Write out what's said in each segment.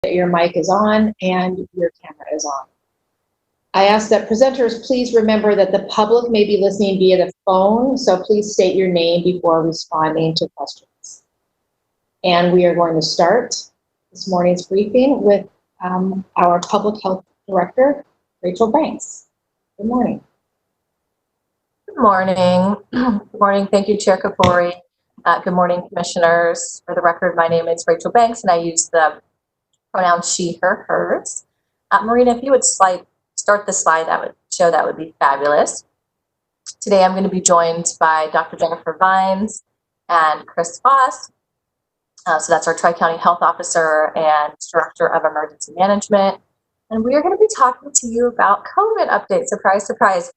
that your mic is on and your camera is on. I ask that presenters please remember that the public may be listening via the phone, so please state your name before responding to questions. And we are going to start this morning's briefing with our Public Health Director, Rachel Banks. Good morning. Good morning. Good morning. Thank you, Chair Kapori. Good morning, commissioners. For the record, my name is Rachel Banks, and I use the pronoun she, her, hers. Marina, if you would start the slide, that would be fabulous. Today, I'm going to be joined by Dr. Jennifer Vines and Chris Foss. So that's our Tri-County Health Officer and Director of Emergency Management. And we are going to be talking to you about COVID updates. Surprise, surprise.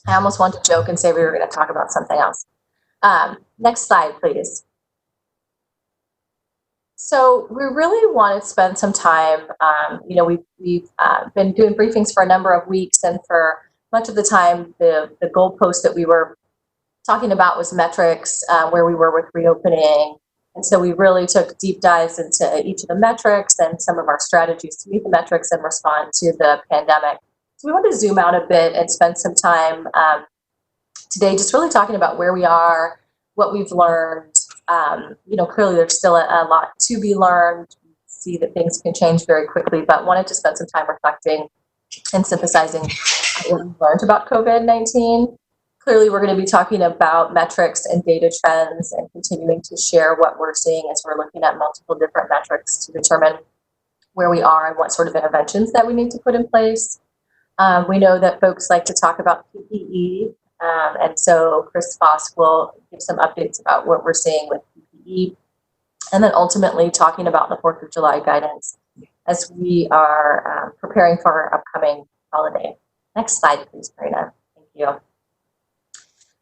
I almost want to joke and say we were going to talk about something else. Next slide, please. So we really want to spend some time, we've been doing briefings for a number of weeks, and for much of the time, the goalpost that we were talking about was metrics, where we were with reopening. And so we really took deep dives into each of the metrics and some of our strategies to meet the metrics and respond to the pandemic. So we want to zoom out a bit and spend some time today just really talking about where we are, what we've learned. Clearly there's still a lot to be learned. We see that things can change very quickly, but wanted to spend some time reflecting and synthesizing what we've learned about COVID-19. Clearly we're going to be talking about metrics and data trends and continuing to share what we're seeing as we're looking at multiple different metrics to determine where we are and what sort of interventions that we need to put in place. We know that folks like to talk about PPE. And so Chris Foss will give some updates about what we're seeing with PPE, and then ultimately talking about the 4th of July guidance as we are preparing for our upcoming holiday. Next slide, please, Marina. Thank you.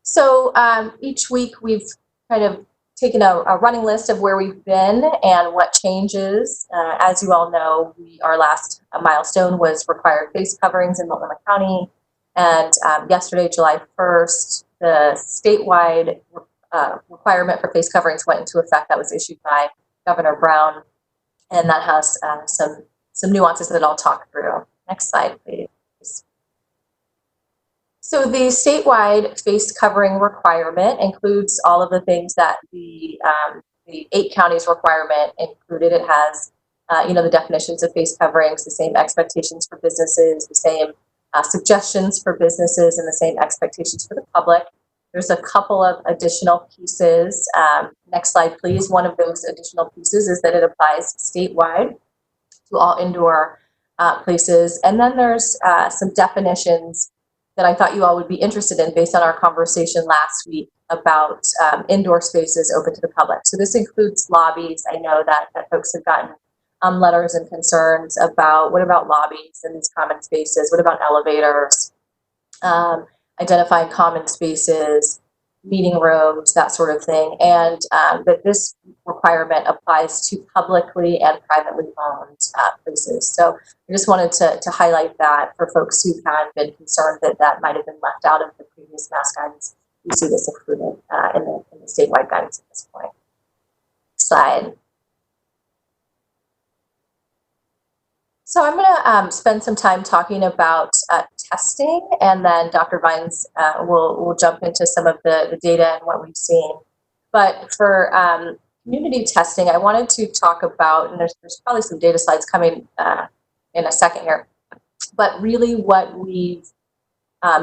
So each week we've kind of taken a running list of where we've been and what changes. As you all know, our last milestone was required face coverings in Multnomah County. And yesterday, July 1st, the statewide requirement for face coverings went into effect. That was issued by Governor Brown, and that has some nuances that I'll talk through. Next slide, please. So the statewide face covering requirement includes all of the things that the 8 counties requirement included. It has, the definitions of face coverings, the same expectations for businesses, the same suggestions for businesses, and the same expectations for the public. There's a couple of additional pieces. Next slide, please. One of those additional pieces is that it applies statewide to all indoor places. And then there's some definitions that I thought you all would be interested in based on our conversation last week about indoor spaces open to the public. So this includes lobbies. I know that folks have gotten letters and concerns about what about lobbies and these common spaces? What about elevators? Identifying common spaces, meeting rooms, that sort of thing. And that this requirement applies to publicly and privately owned places. So I just wanted to highlight that for folks who had been concerned that might have been left out of the previous mask guidance. We see this included in the statewide guidance at this point. Slide. So I'm going to spend some time talking about testing, and then Dr. Vines will jump into some of the data and what we've seen. But for community testing, I wanted to talk about, and there's probably some data slides coming in a second here, but really what we've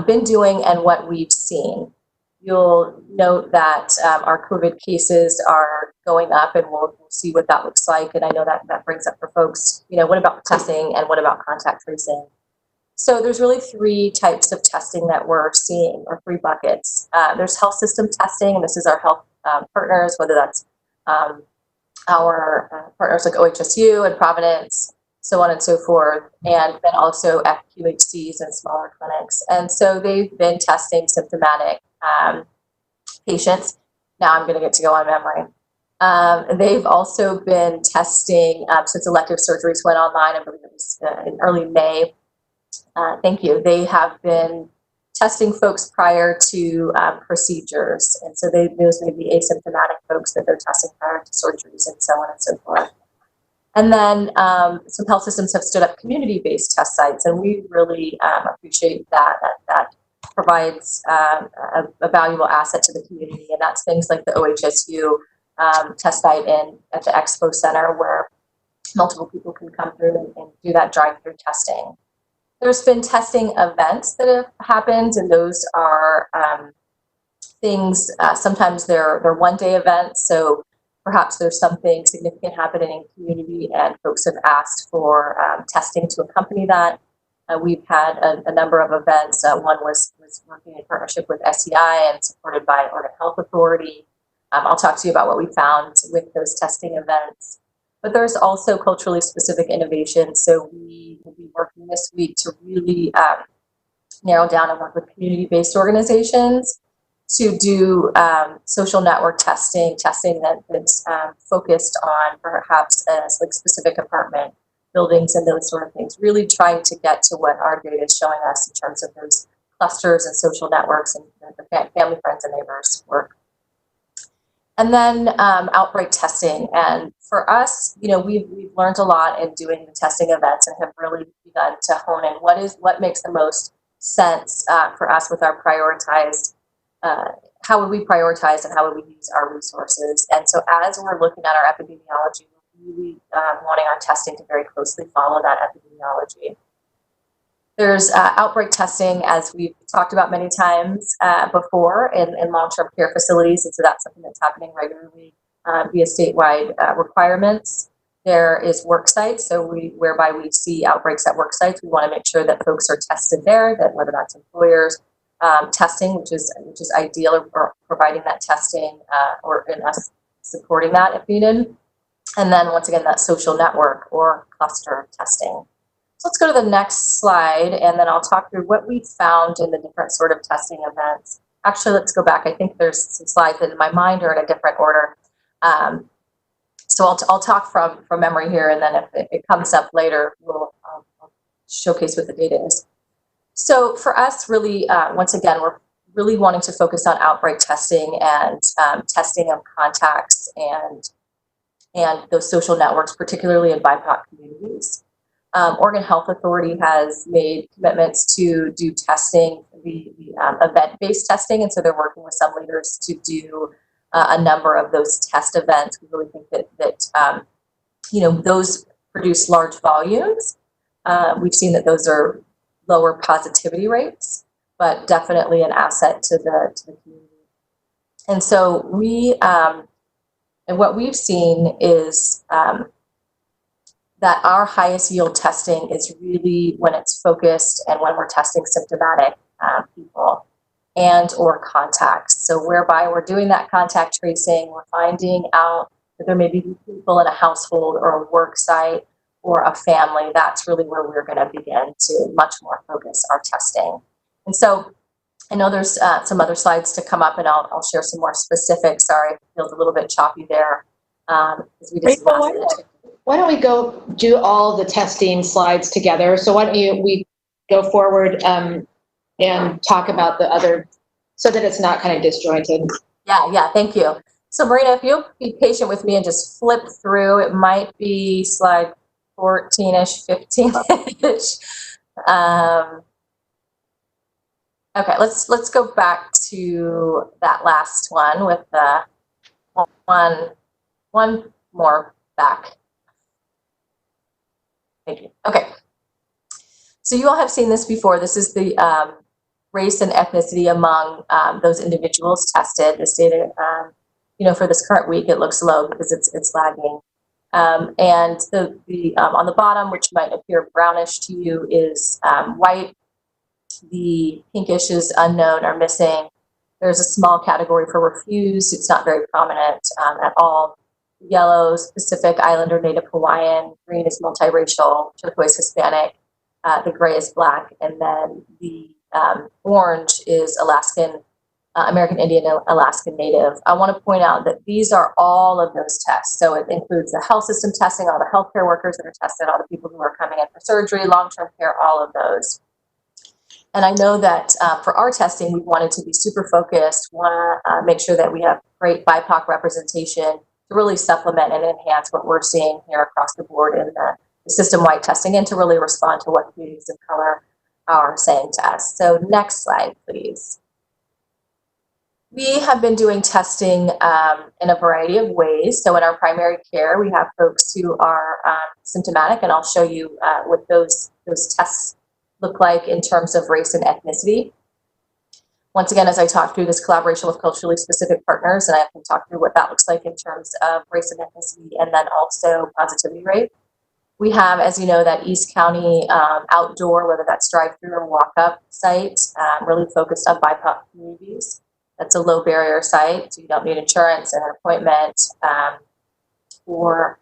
been doing and what we've seen. You'll note that our COVID cases are going up, and we'll see what that looks like. And I know that brings up for folks, what about testing and what about contact tracing? So there's really 3 types of testing that we're seeing, or 3 buckets. There's health system testing, and this is our health partners, whether that's our partners like OHSU and Providence, so on and so forth, and then also FQHCs and smaller clinics. And so they've been testing symptomatic patients. Now I'm going to get to go on memory. They've also been testing, since elective surgeries went online, I believe it was in early May. Thank you. They have been testing folks prior to procedures. And so those may be asymptomatic folks that they're testing prior to surgeries and so on and so forth. And then some health systems have stood up community-based test sites, and we really appreciate that provides a valuable asset to the community. And that's things like the OHSU test site at the Expo Center, where multiple people can come through and do that drive-through testing. There's been testing events that have happened, and those are things, sometimes they're one-day events, so perhaps there's something significant happening in community and folks have asked for testing to accompany that. We've had a number of events. One was working in partnership with SEI and supported by Oregon Health Authority. I'll talk to you about what we found with those testing events. But there's also culturally specific innovation. So we will be working this week to really narrow down and work with community-based organizations to do social network testing that's focused on perhaps like specific apartment buildings and those sort of things, really trying to get to what our data is showing us in terms of those clusters and social networks and the family, friends, and neighbors work. And then outbreak testing. And for us, we've learned a lot in doing the testing events and have really begun to hone in what makes the most sense for us with our prioritized, how would we prioritize and how would we use our resources. And so as we're looking at our epidemiology, we're really wanting our testing to very closely follow that epidemiology. There's outbreak testing, as we've talked about many times before, in long-term care facilities, and so that's something that's happening regularly via statewide requirements. There is work sites, so whereby we see outbreaks at work sites, we want to make sure that folks are tested there, that whether that's employers testing, which is ideal, or providing that testing, or in us supporting that if needed. And then once again, that social network or cluster testing. So let's go to the next slide, and then I'll talk through what we found in the different sort of testing events. Actually, let's go back. I think there's some slides that in my mind are in a different order. So I'll talk from memory here, and then if it comes up later, we'll showcase what the data is. So for us, really, once again, we're really wanting to focus on outbreak testing and testing of contacts and those social networks, particularly in BIPOC communities. Oregon Health Authority has made commitments to do testing, the event-based testing, and so they're working with some leaders to do a number of those test events. We really think that those produce large volumes. We've seen that those are lower positivity rates, but definitely an asset to the community. And so and what we've seen is that our highest yield testing is really when it's focused and when we're testing symptomatic people and or contacts. So whereby we're doing that contact tracing, we're finding out that there may be people in a household or a work site or a family. That's really where we're going to begin to much more focus our testing. And so I know there's some other slides to come up, and I'll share some more specifics. Sorry, it feels a little bit choppy there. Because we just why don't we go do all the testing slides together? So why don't we go forward and talk about the other, so that it's not kind of disjointed. Yeah, thank you. So Marina, if you'll be patient with me and just flip through, it might be slide 14-ish, 15-ish. Okay, let's go back to that last one with the one more back. Thank you. Okay. So you all have seen this before. This is the race and ethnicity among those individuals tested. This data, for this current week, it looks low because it's lagging. And the on the bottom, which might appear brownish to you, is white. The pinkish is unknown or missing. There's a small category for refused. It's not very prominent at all. Yellow is Pacific Islander, Native Hawaiian. Green is multiracial. Turquoise Hispanic. The gray is Black, and then the orange is Alaskan, American Indian, Alaskan Native. I want to point out that these are all of those tests. So it includes the health system testing, all the healthcare workers that are tested, all the people who are coming in for surgery, long-term care, all of those. And I know that for our testing, we wanted to be super focused, want to make sure that we have great BIPOC representation really supplement and enhance what we're seeing here across the board in the system-wide testing, and to really respond to what communities of color are saying to us. So next slide, please. We have been doing testing in a variety of ways. So in our primary care, we have folks who are symptomatic, and I'll show you what those tests look like in terms of race and ethnicity. Once again, as I talk through this collaboration with culturally specific partners, and I can talk through what that looks like in terms of race and ethnicity, and then also positivity rate. We have, as you know, that East County outdoor, whether that's drive-through or walk-up site, really focused on BIPOC communities. That's a low barrier site, so you don't need insurance and an appointment or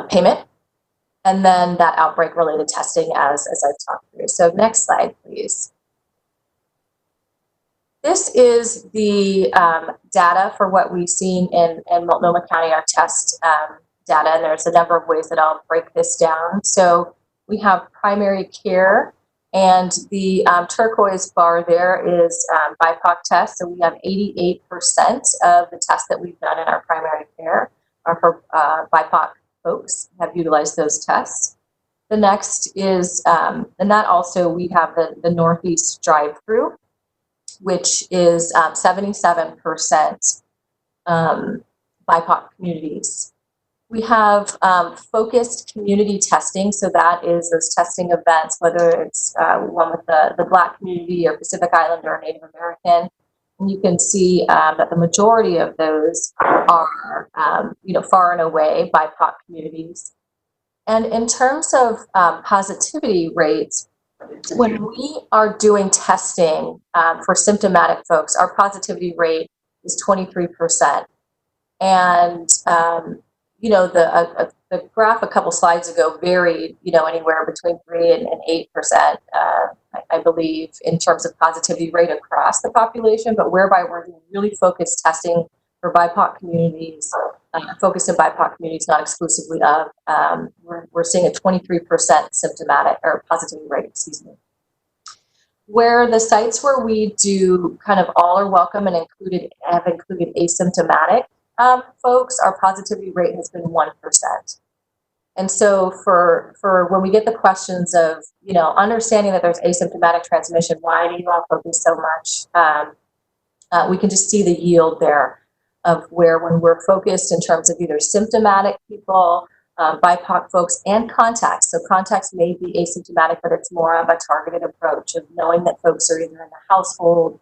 payment. And then that outbreak related testing as I've talked through. So next slide, please. This is the data for what we've seen in Multnomah County, our test data, and there's a number of ways that I'll break this down. So we have primary care, and the turquoise bar there is BIPOC tests. So we have 88% of the tests that we've done in our primary care are for BIPOC folks have utilized those tests. The next is, and that also we have the Northeast drive-through, which is 77% BIPOC communities. We have focused community testing, so that is those testing events, whether it's one with the Black community or Pacific Islander or Native American. And you can see that the majority of those are, far and away BIPOC communities. And in terms of positivity rates, when we are doing testing for symptomatic folks, our positivity rate is 23%. And the graph a couple slides ago varied, anywhere between 3 and 8%, I believe, in terms of positivity rate across the population, but whereby we're doing really focused testing for BIPOC communities, focused in BIPOC communities, not exclusively of, we're seeing a 23% symptomatic or positivity rate, excuse me. Where the sites where we do kind of all are welcome and have included asymptomatic folks, our positivity rate has been 1%. And so for when we get the questions of, understanding that there's asymptomatic transmission, why do you all focus so much? We can just see the yield there of where when we're focused in terms of either symptomatic people, BIPOC folks, and contacts. So contacts may be asymptomatic, but it's more of a targeted approach of knowing that folks are either in the household,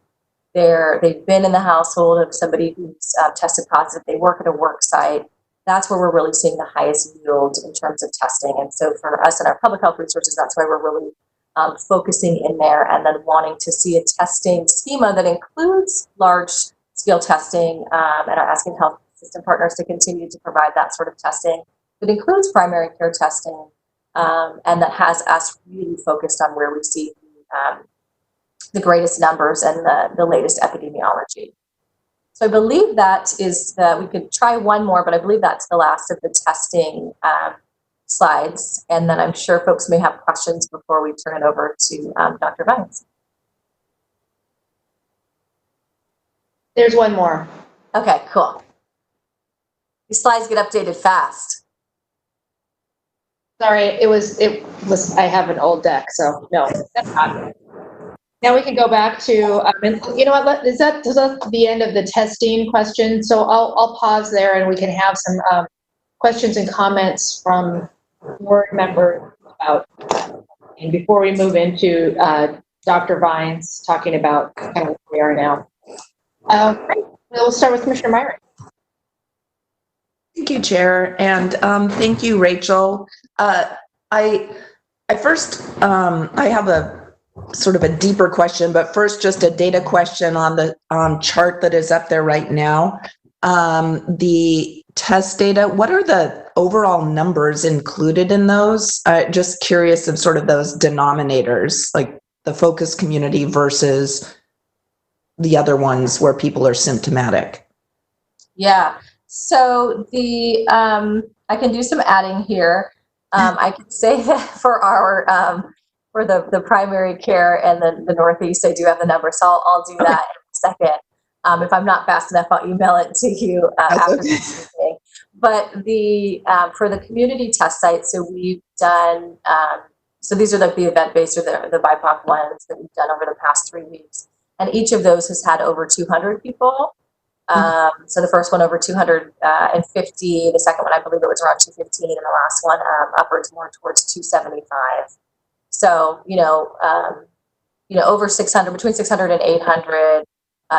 they've been in the household of somebody who's tested positive, they work at a work site. That's where we're really seeing the highest yield in terms of testing. And so for us and our public health resources, that's why we're really focusing in there and then wanting to see a testing schema that includes large scale testing and are asking health system partners to continue to provide that sort of testing. It includes primary care testing and that has us really focused on where we see the greatest numbers and the latest epidemiology. So I believe that is we could try one more, but I believe that's the last of the testing slides. And then I'm sure folks may have questions before we turn it over to Dr. Vines. There's one more. Okay, cool. These slides get updated fast. Sorry, it was, I have an old deck, so no, that's not. Now we can go back to, and you know what, is that the end of the testing question? So I'll pause there and we can have some questions and comments from board members about, and before we move into Dr. Vines talking about kind of where we are now. Great. We'll start with Commissioner Myrick. Thank you, Chair, and thank you, Rachel. I have a sort of a deeper question, but first just a data question on the chart that is up there right now. The test data, what are the overall numbers included in those? Just curious of sort of those denominators, like the focus community versus the other ones where people are symptomatic. Yeah, so I can do some adding here. I can say that for our for the primary care and the Northeast, I do have the number, so I'll do that in a second. If I'm not fast enough, I'll email it to you after this meeting. But the for the community test sites, so we've done, so these are like the event-based or the BIPOC ones that we've done over the past 3 weeks. And each of those has had over 200 people. So the first one over 250, the second one, I believe it was around 215, and the last one upwards more towards 275. So, over 600, between 600 and 800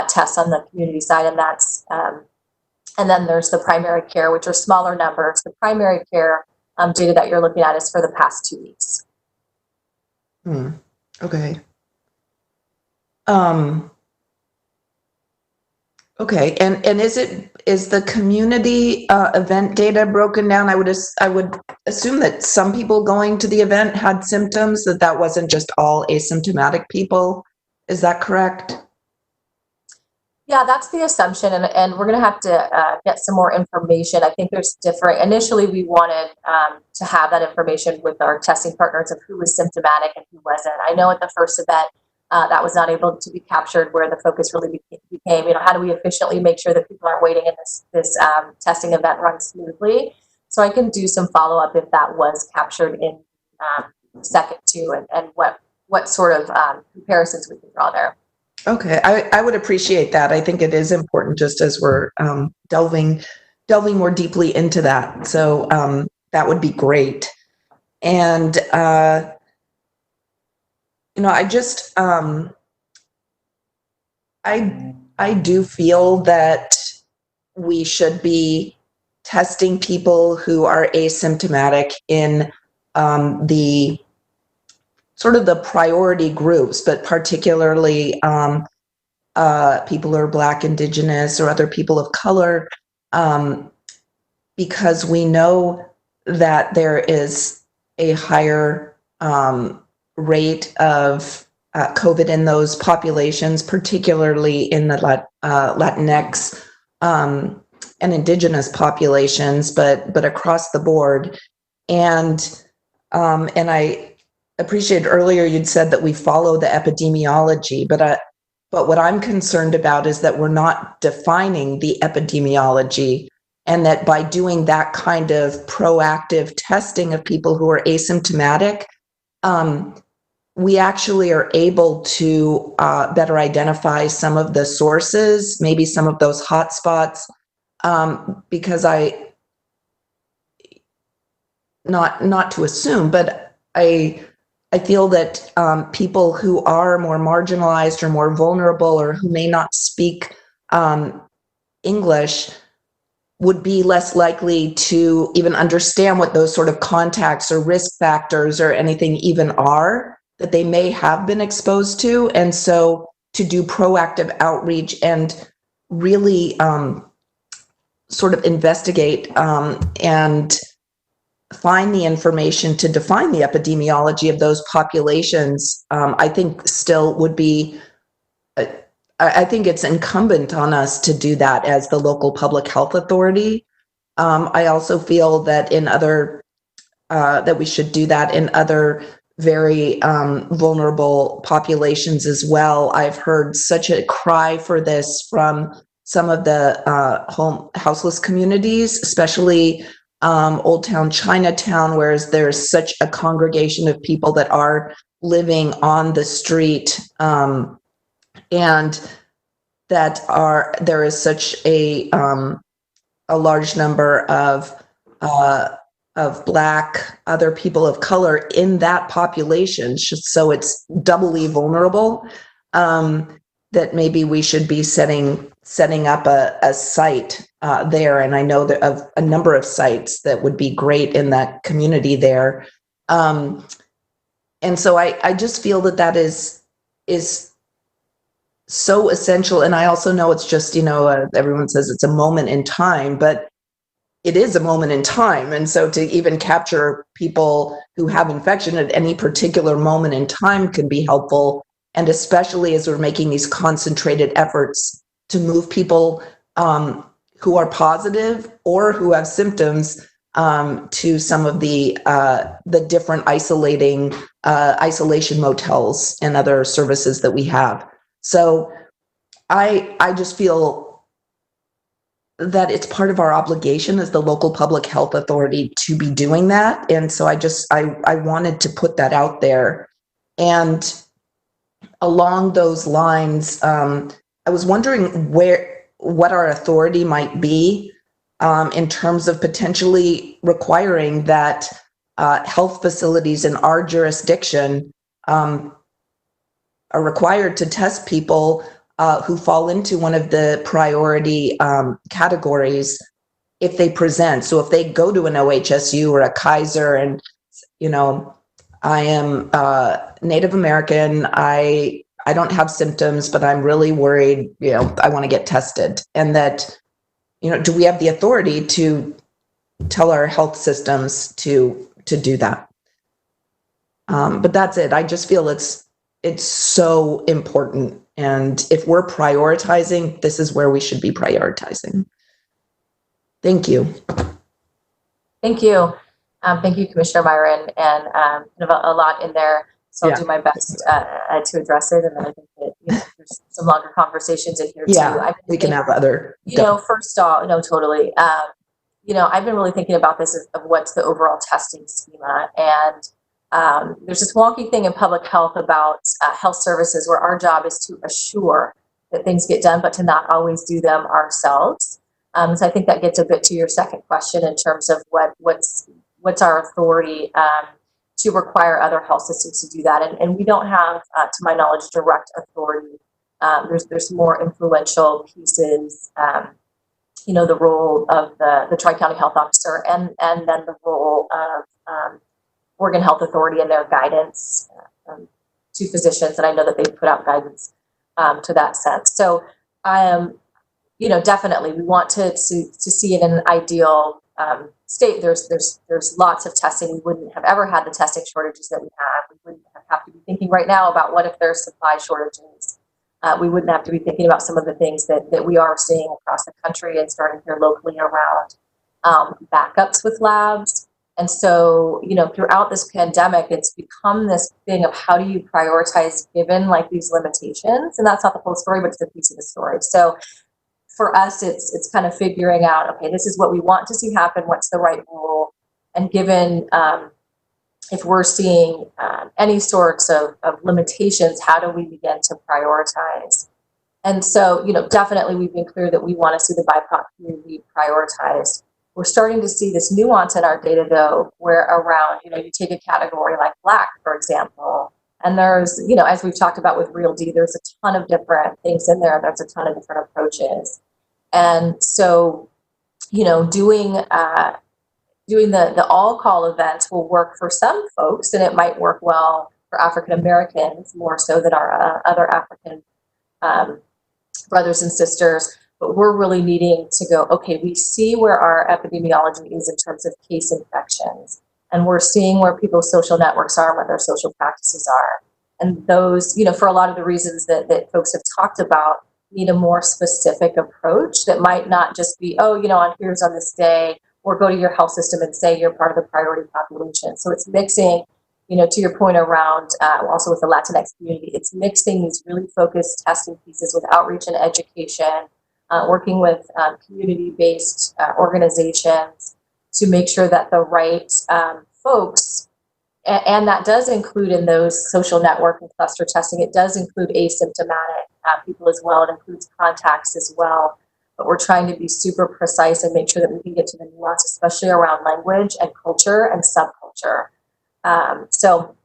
tests on the community side. And that's, and then there's the primary care, which are smaller numbers. The primary care data that you're looking at is for the past 2 weeks. Okay. Okay, and is the community event data broken down? I would assume that some people going to the event had symptoms, that wasn't just all asymptomatic people. Is that correct? Yeah, that's the assumption, and we're going to have to get some more information. I think there's different. Initially, we wanted to have that information with our testing partners of who was symptomatic and who wasn't. I know at the first event, that was not able to be captured, where the focus really became, how do we efficiently make sure that people aren't waiting and this testing event runs smoothly. So I can do some follow-up if that was captured in second two, and what sort of comparisons we can draw there. Okay, I would appreciate that. I think it is important, just as we're delving more deeply into that. So that would be great. And I just, I do feel that we should be testing people who are asymptomatic in the sort of the priority groups, but particularly people who are Black, Indigenous, or other people of color, because we know that there is a higher rate of COVID in those populations, particularly in the Latinx and Indigenous populations, but across the board. And I appreciated earlier you'd said that we follow the epidemiology, but what I'm concerned about is that we're not defining the epidemiology, and that by doing that kind of proactive testing of people who are asymptomatic, we actually are able to better identify some of the sources, maybe some of those hotspots, because not to assume, but I feel that people who are more marginalized or more vulnerable, or who may not speak English, would be less likely to even understand what those sort of contacts or risk factors or anything even are that they may have been exposed to. And so to do proactive outreach and really sort of investigate and find the information to define the epidemiology of those populations, I think still would be, I think it's incumbent on us to do that as the local public health authority. I also feel that that we should do that in other very vulnerable populations as well. I've heard such a cry for this from some of the houseless communities, especially Old Town Chinatown, whereas there's such a congregation of people that are living on the street, and that there is such a large number of Black, other people of color in that population, so it's doubly vulnerable, that maybe we should be setting up a site there. And I know that of a number of sites that would be great in that community there. And so I just feel that is so essential. And I also know it's just, everyone says it's a moment in time, but it is a moment in time. And so to even capture people who have infection at any particular moment in time can be helpful. And especially as we're making these concentrated efforts to move people who are positive or who have symptoms to some of the different isolation motels and other services that we have. So I just feel that it's part of our obligation as the local public health authority to be doing that. And so I wanted to put that out there. And along those lines, I was wondering what our authority might be in terms of potentially requiring that health facilities in our jurisdiction are required to test people who fall into one of the priority categories if they present. So if they go to an OHSU or a Kaiser and, I am Native American, I don't have symptoms, but I'm really worried, I want to get tested. And that, do we have the authority to tell our health systems to do that? But that's it. I just feel it's so important. And if we're prioritizing, this is where we should be prioritizing. Thank you. Thank you. Thank you, Commissioner Myron, and kind of a lot in there. So I'll do my best to address it. And then I think that there's some longer conversations in here too. We can have other. First off, no, totally. I've been really thinking about this of what's the overall testing schema. And there's this wonky thing in public health about health services where our job is to assure that things get done, but to not always do them ourselves. So I think that gets a bit to your second question in terms of what's our authority to require other health systems to do that. And we don't have, to my knowledge, direct authority. There's more influential pieces, the role of the Tri-County Health Officer and then the role of Oregon Health Authority and their guidance to physicians. And I know that they put out guidance to that sense. So I am, definitely we want to see it in an ideal state. There's lots of testing. We wouldn't have ever had the testing shortages that we have. We wouldn't have to be thinking right now about what if there's supply shortages. We wouldn't have to be thinking about some of the things that we are seeing across the country and starting here locally around backups with labs. And so, throughout this pandemic, it's become this thing of how do you prioritize given like these limitations? And that's not the whole story, but it's a piece of the story. So for us, it's kind of figuring out, okay, this is what we want to see happen. What's the right rule? And given if we're seeing any sorts of limitations, how do we begin to prioritize? And so, definitely we've been clear that we want to see the BIPOC community prioritized. We're starting to see this nuance in our data, though, where around, you take a category like Black, for example, and there's, as we've talked about with Real D, there's a ton of different things in there. There's a ton of different approaches. And so, doing the all-call events will work for some folks, and it might work well for African Americans more so than our other African brothers and sisters. But we're really needing to go, okay, we see where our epidemiology is in terms of case infections, and we're seeing where people's social networks are, where their social practices are. And those, for a lot of the reasons that folks have talked about, need a more specific approach that might not just be, on here's on this day, or go to your health system and say you're part of the priority population. So it's mixing, to your point around also with the Latinx community, it's mixing these really focused testing pieces with outreach and education, working with community-based organizations to make sure that the right folks, and that does include in those social network and cluster testing, it does include asymptomatic people as well. It includes contacts as well. But we're trying to be super precise and make sure that we can get to the nuance, especially around language and culture and subculture. So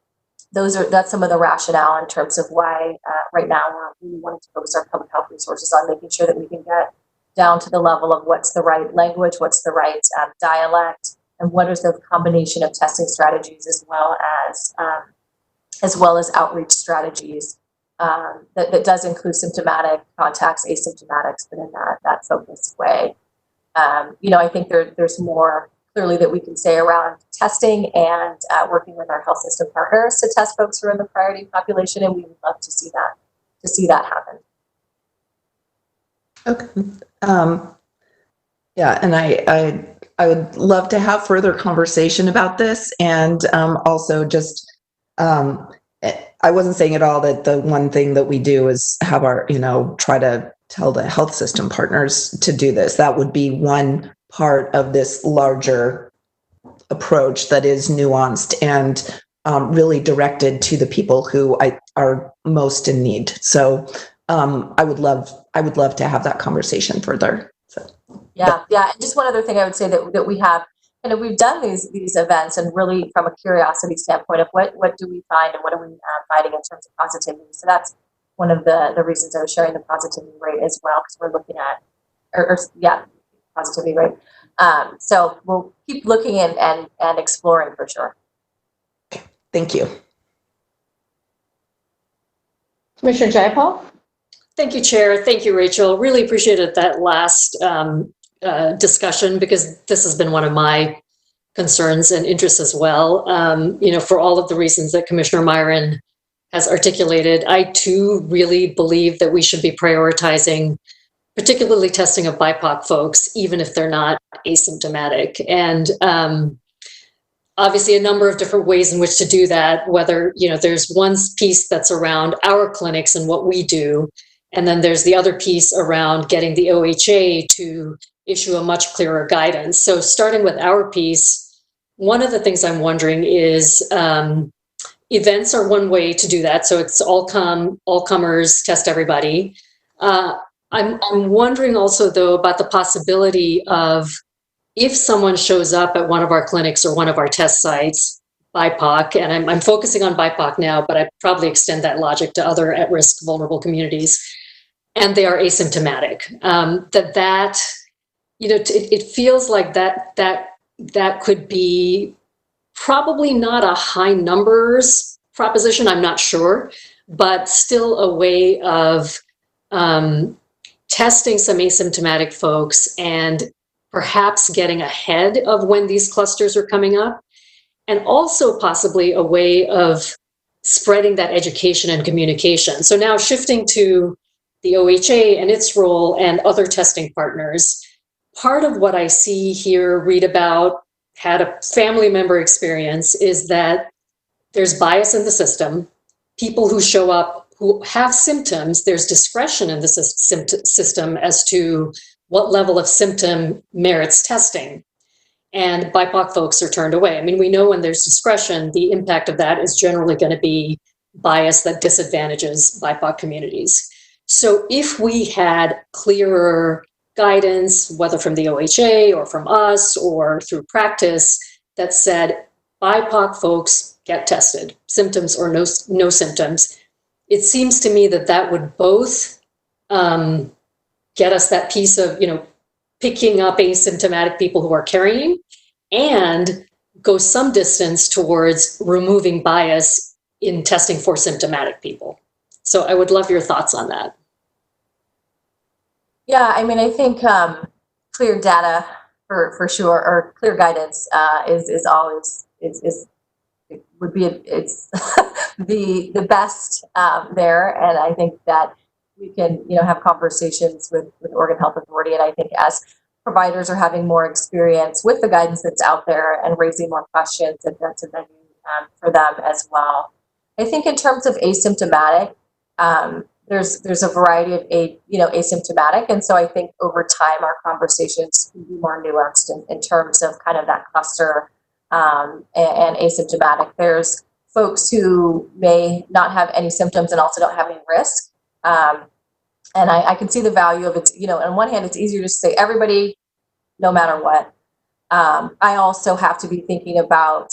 that's some of the rationale in terms of why right now we're really wanting to focus our public health resources on making sure that we can get down to the level of what's the right language, what's the right dialect, and what is the combination of testing strategies as well as outreach strategies that does include symptomatic contacts, asymptomatics, but in that focused way. I think there's more clearly that we can say around testing and working with our health system partners to test folks who are in the priority population, and we would love to see that happen. Okay. Yeah, and I would love to have further conversation about this, and also just I wasn't saying at all that the one thing that we do is have our try to tell the health system partners to do this. That would be one part of this larger approach that is nuanced and really directed to the people who are most in need. So I would love to have that conversation further. So. Yeah. And just one other thing I would say that we have, we've done these events, and really from a curiosity standpoint of what do we find and what are we finding in terms of positivity. So that's one of the reasons I was sharing the positivity rate as well, because we're looking at, positivity rate. So we'll keep looking and exploring for sure. Thank you. Commissioner Jayapal? Thank you, Chair. Thank you, Rachel. Really appreciated that last discussion, because this has been one of my concerns and interests as well. For all of the reasons that Commissioner Myron has articulated, I too really believe that we should be prioritizing particularly testing of BIPOC folks, even if they're not asymptomatic. And obviously a number of different ways in which to do that, whether, there's one piece that's around our clinics and what we do, and then there's the other piece around getting the OHA to issue a much clearer guidance. So starting with our piece, one of the things I'm wondering is events are one way to do that. So it's all comers, test everybody. I'm wondering also, though, about the possibility of, if someone shows up at one of our clinics or one of our test sites, BIPOC, and I'm focusing on BIPOC now, but I probably extend that logic to other at-risk vulnerable communities, and they are asymptomatic, it feels like that could be probably not a high numbers proposition, I'm not sure, but still a way of testing some asymptomatic folks and perhaps getting ahead of when these clusters are coming up, and also possibly a way of spreading that education and communication. So now shifting to the OHA and its role and other testing partners, part of what I see here, read about, had a family member experience, is that there's bias in the system. People who show up who have symptoms, there's discretion in the system as to what level of symptom merits testing. And BIPOC folks are turned away. I mean, we know when there's discretion, the impact of that is generally going to be bias that disadvantages BIPOC communities. So if we had clearer guidance, whether from the OHA or from us or through practice, that said, BIPOC folks get tested, symptoms or no symptoms, it seems to me that would both get us that piece of, picking up asymptomatic people who are carrying, and go some distance towards removing bias in testing for symptomatic people. So I would love your thoughts on that. Yeah, I think clear data for sure, or clear guidance is always would be it's the best there, and I think that we can have conversations with Oregon Health Authority, and I think as providers are having more experience with the guidance that's out there and raising more questions, that that's a venue for them as well. I think in terms of asymptomatic, there's a variety of asymptomatic, and so I think over time our conversations can be more nuanced in terms of kind of that cluster and asymptomatic. There's folks who may not have any symptoms and also don't have any risk, and I can see the value of it. On one hand, it's easier to say everybody, no matter what. I also have to be thinking about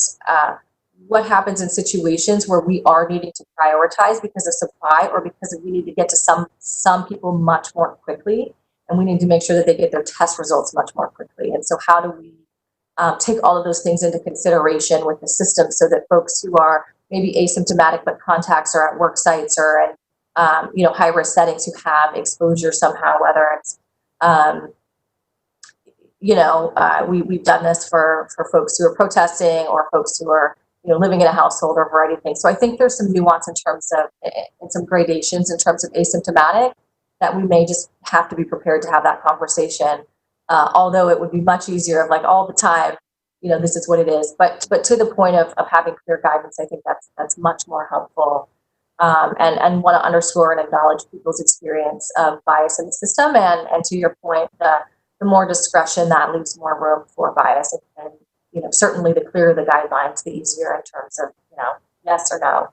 what happens in situations where we are needing to prioritize because of supply, or because we need to get to some people much more quickly, and we need to make sure that they get their test results much more quickly. And so how do we take all of those things into consideration with the system, so that folks who are maybe asymptomatic but contacts are at work sites or at high risk settings who have exposure somehow, whether it's we've done this for folks who are protesting or folks who are living in a household, or a variety of things. So I think there's some nuance in terms of, and some gradations in terms of asymptomatic, that we may just have to be prepared to have that conversation. Although it would be much easier of like all the time, this is what it is. But to the point of having clear guidance, I think that's much more helpful and want to underscore and acknowledge people's experience of bias in the system. And to your point, the more discretion, that leaves more room for bias. And certainly the clearer the guidelines, the easier in terms of, yes or no.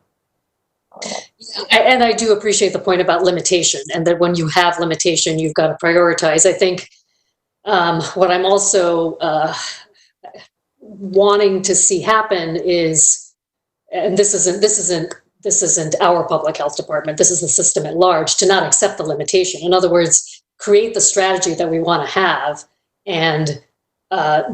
And I do appreciate the point about limitation, and that when you have limitation, you've got to prioritize. I think what I'm also wanting to see happen is, and this isn't our public health department, this is the system at large, to not accept the limitation. In other words, create the strategy that we want to have, and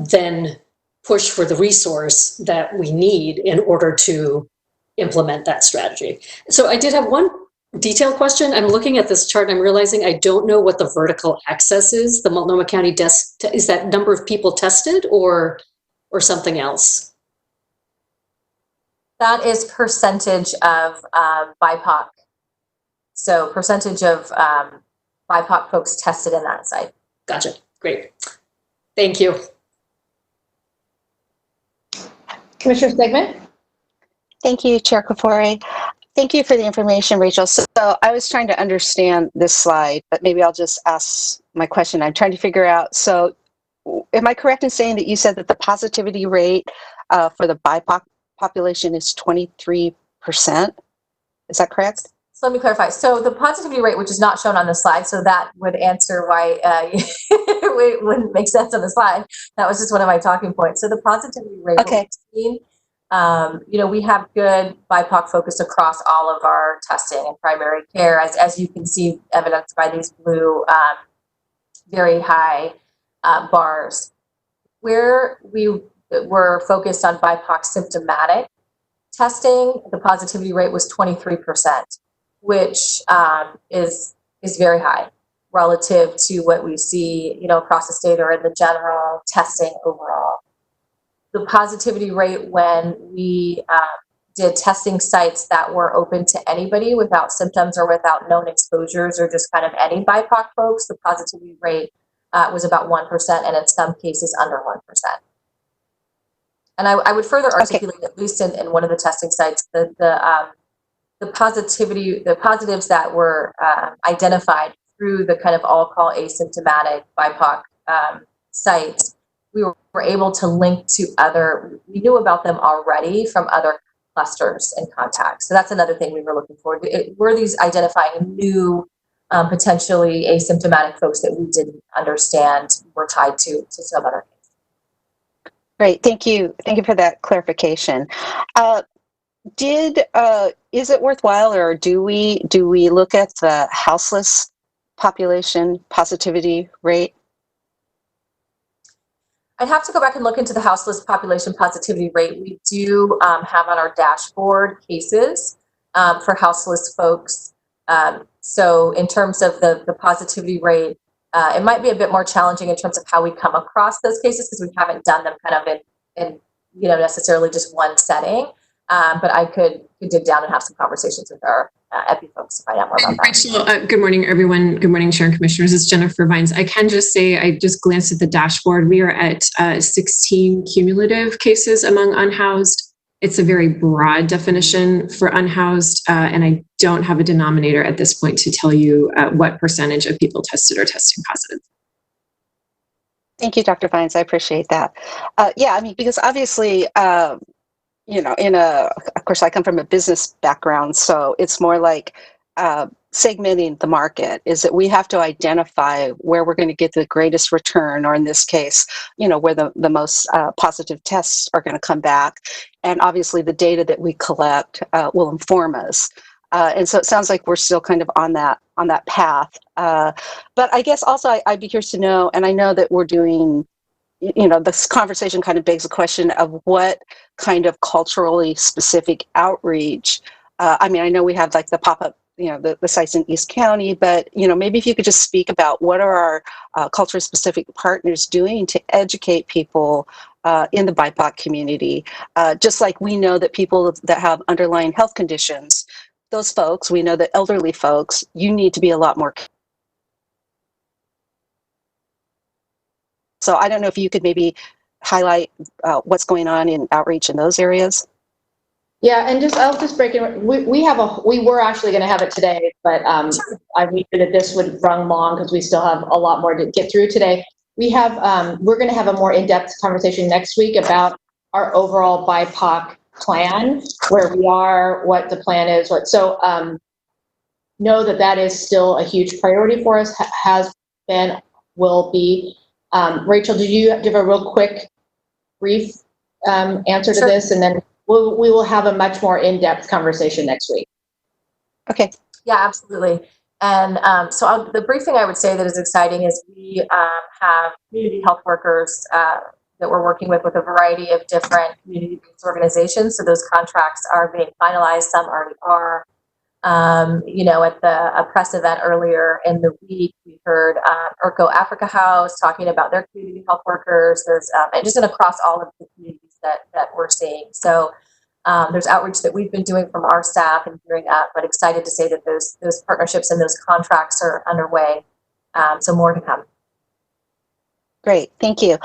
then push for the resource that we need in order to implement that strategy. So I did have one detailed question. I'm looking at this chart and I'm realizing I don't know what the vertical axis is. The Multnomah County is that number of people tested or something else? That is percentage of BIPOC. So percentage of BIPOC folks tested in that site. Gotcha. Great. Thank you. Commissioner Stegman? Thank you, Chair Kafori. Thank you for the information, Rachel. So I was trying to understand this slide, but maybe I'll just ask my question. I'm trying to figure out, so am I correct in saying that you said that the positivity rate for the BIPOC population is 23%? Is that correct? So let me clarify. So the positivity rate, which is not shown on the slide, so that would answer why it wouldn't make sense on the slide. That was just one of my talking points. So the positivity rate, okay. We have good BIPOC focus across all of our testing and primary care, as you can see evidenced by these blue, very high bars. Where we were focused on BIPOC symptomatic testing, the positivity rate was 23%, which is very high relative to what we see, across the state or in the general testing overall. The positivity rate when we did testing sites that were open to anybody without symptoms or without known exposures or just kind of any BIPOC folks, the positivity rate was about 1%, and in some cases under 1%. And I would further articulate, at least in one of the testing sites, the positives that were identified through the kind of all-call asymptomatic BIPOC sites, we were able to link to we knew about them already from other clusters and contacts. So that's another thing we were looking for. Were these identifying new, potentially asymptomatic folks that we didn't understand were tied to some other case? Great, thank you. Thank you for that clarification. Is it worthwhile, or do we look at the houseless population positivity rate? I'd have to go back and look into the houseless population positivity rate. We do have on our dashboard cases for houseless folks. So in terms of the positivity rate, it might be a bit more challenging in terms of how we come across those cases, because we haven't done them kind of in necessarily just one setting. But I could dig down and have some conversations with our epi folks to find out more about that. Rachel, good morning, everyone. Good morning, Chair and Commissioners. It's Jennifer Vines. I can just say, I just glanced at the dashboard. We are at 16 cumulative cases among unhoused. It's a very broad definition for unhoused, and I don't have a denominator at this point to tell you what percentage of people tested are testing positive. Thank you, Dr. Vines. I appreciate that. Yeah, I mean, because obviously, of course, I come from a business background, so it's more like segmenting the market, is that we have to identify where we're going to get the greatest return, or in this case, where the most positive tests are going to come back. And obviously the data that we collect will inform us. And so it sounds like we're still kind of on that path. But I guess also I'd be curious to know, and I know that we're doing, this conversation kind of begs the question of what kind of culturally specific outreach. I mean, I know we have like the pop-up, the sites in East County, but, maybe if you could just speak about what are our culturally specific partners doing to educate people in the BIPOC community. Just like we know that people that have underlying health conditions, those folks, we know that elderly folks, you need to be a lot more. So I don't know if you could maybe highlight what's going on in outreach in those areas. Yeah, and I'll just break it. We were actually going to have it today, but I knew that this would run long because we still have a lot more to get through today. We're going to have a more in-depth conversation next week about our overall BIPOC plan, where we are, what the plan is, know that is still a huge priority for us, has been, will be. Rachel, do you have a real quick, brief answer to Sure. this? And then we will have a much more in-depth conversation next week. Okay. Yeah, absolutely. And the briefing I would say that is exciting is we have community health workers that we're working with a variety of different community-based organizations. So those contracts are being finalized. Some already are. At a press event earlier in the week, we heard Urco Africa House talking about their community health workers. There's and just across all of the communities that we're seeing. So there's outreach that we've been doing from our staff and gearing up, but excited to say that those partnerships and those contracts are underway. So more to come. Great, thank you.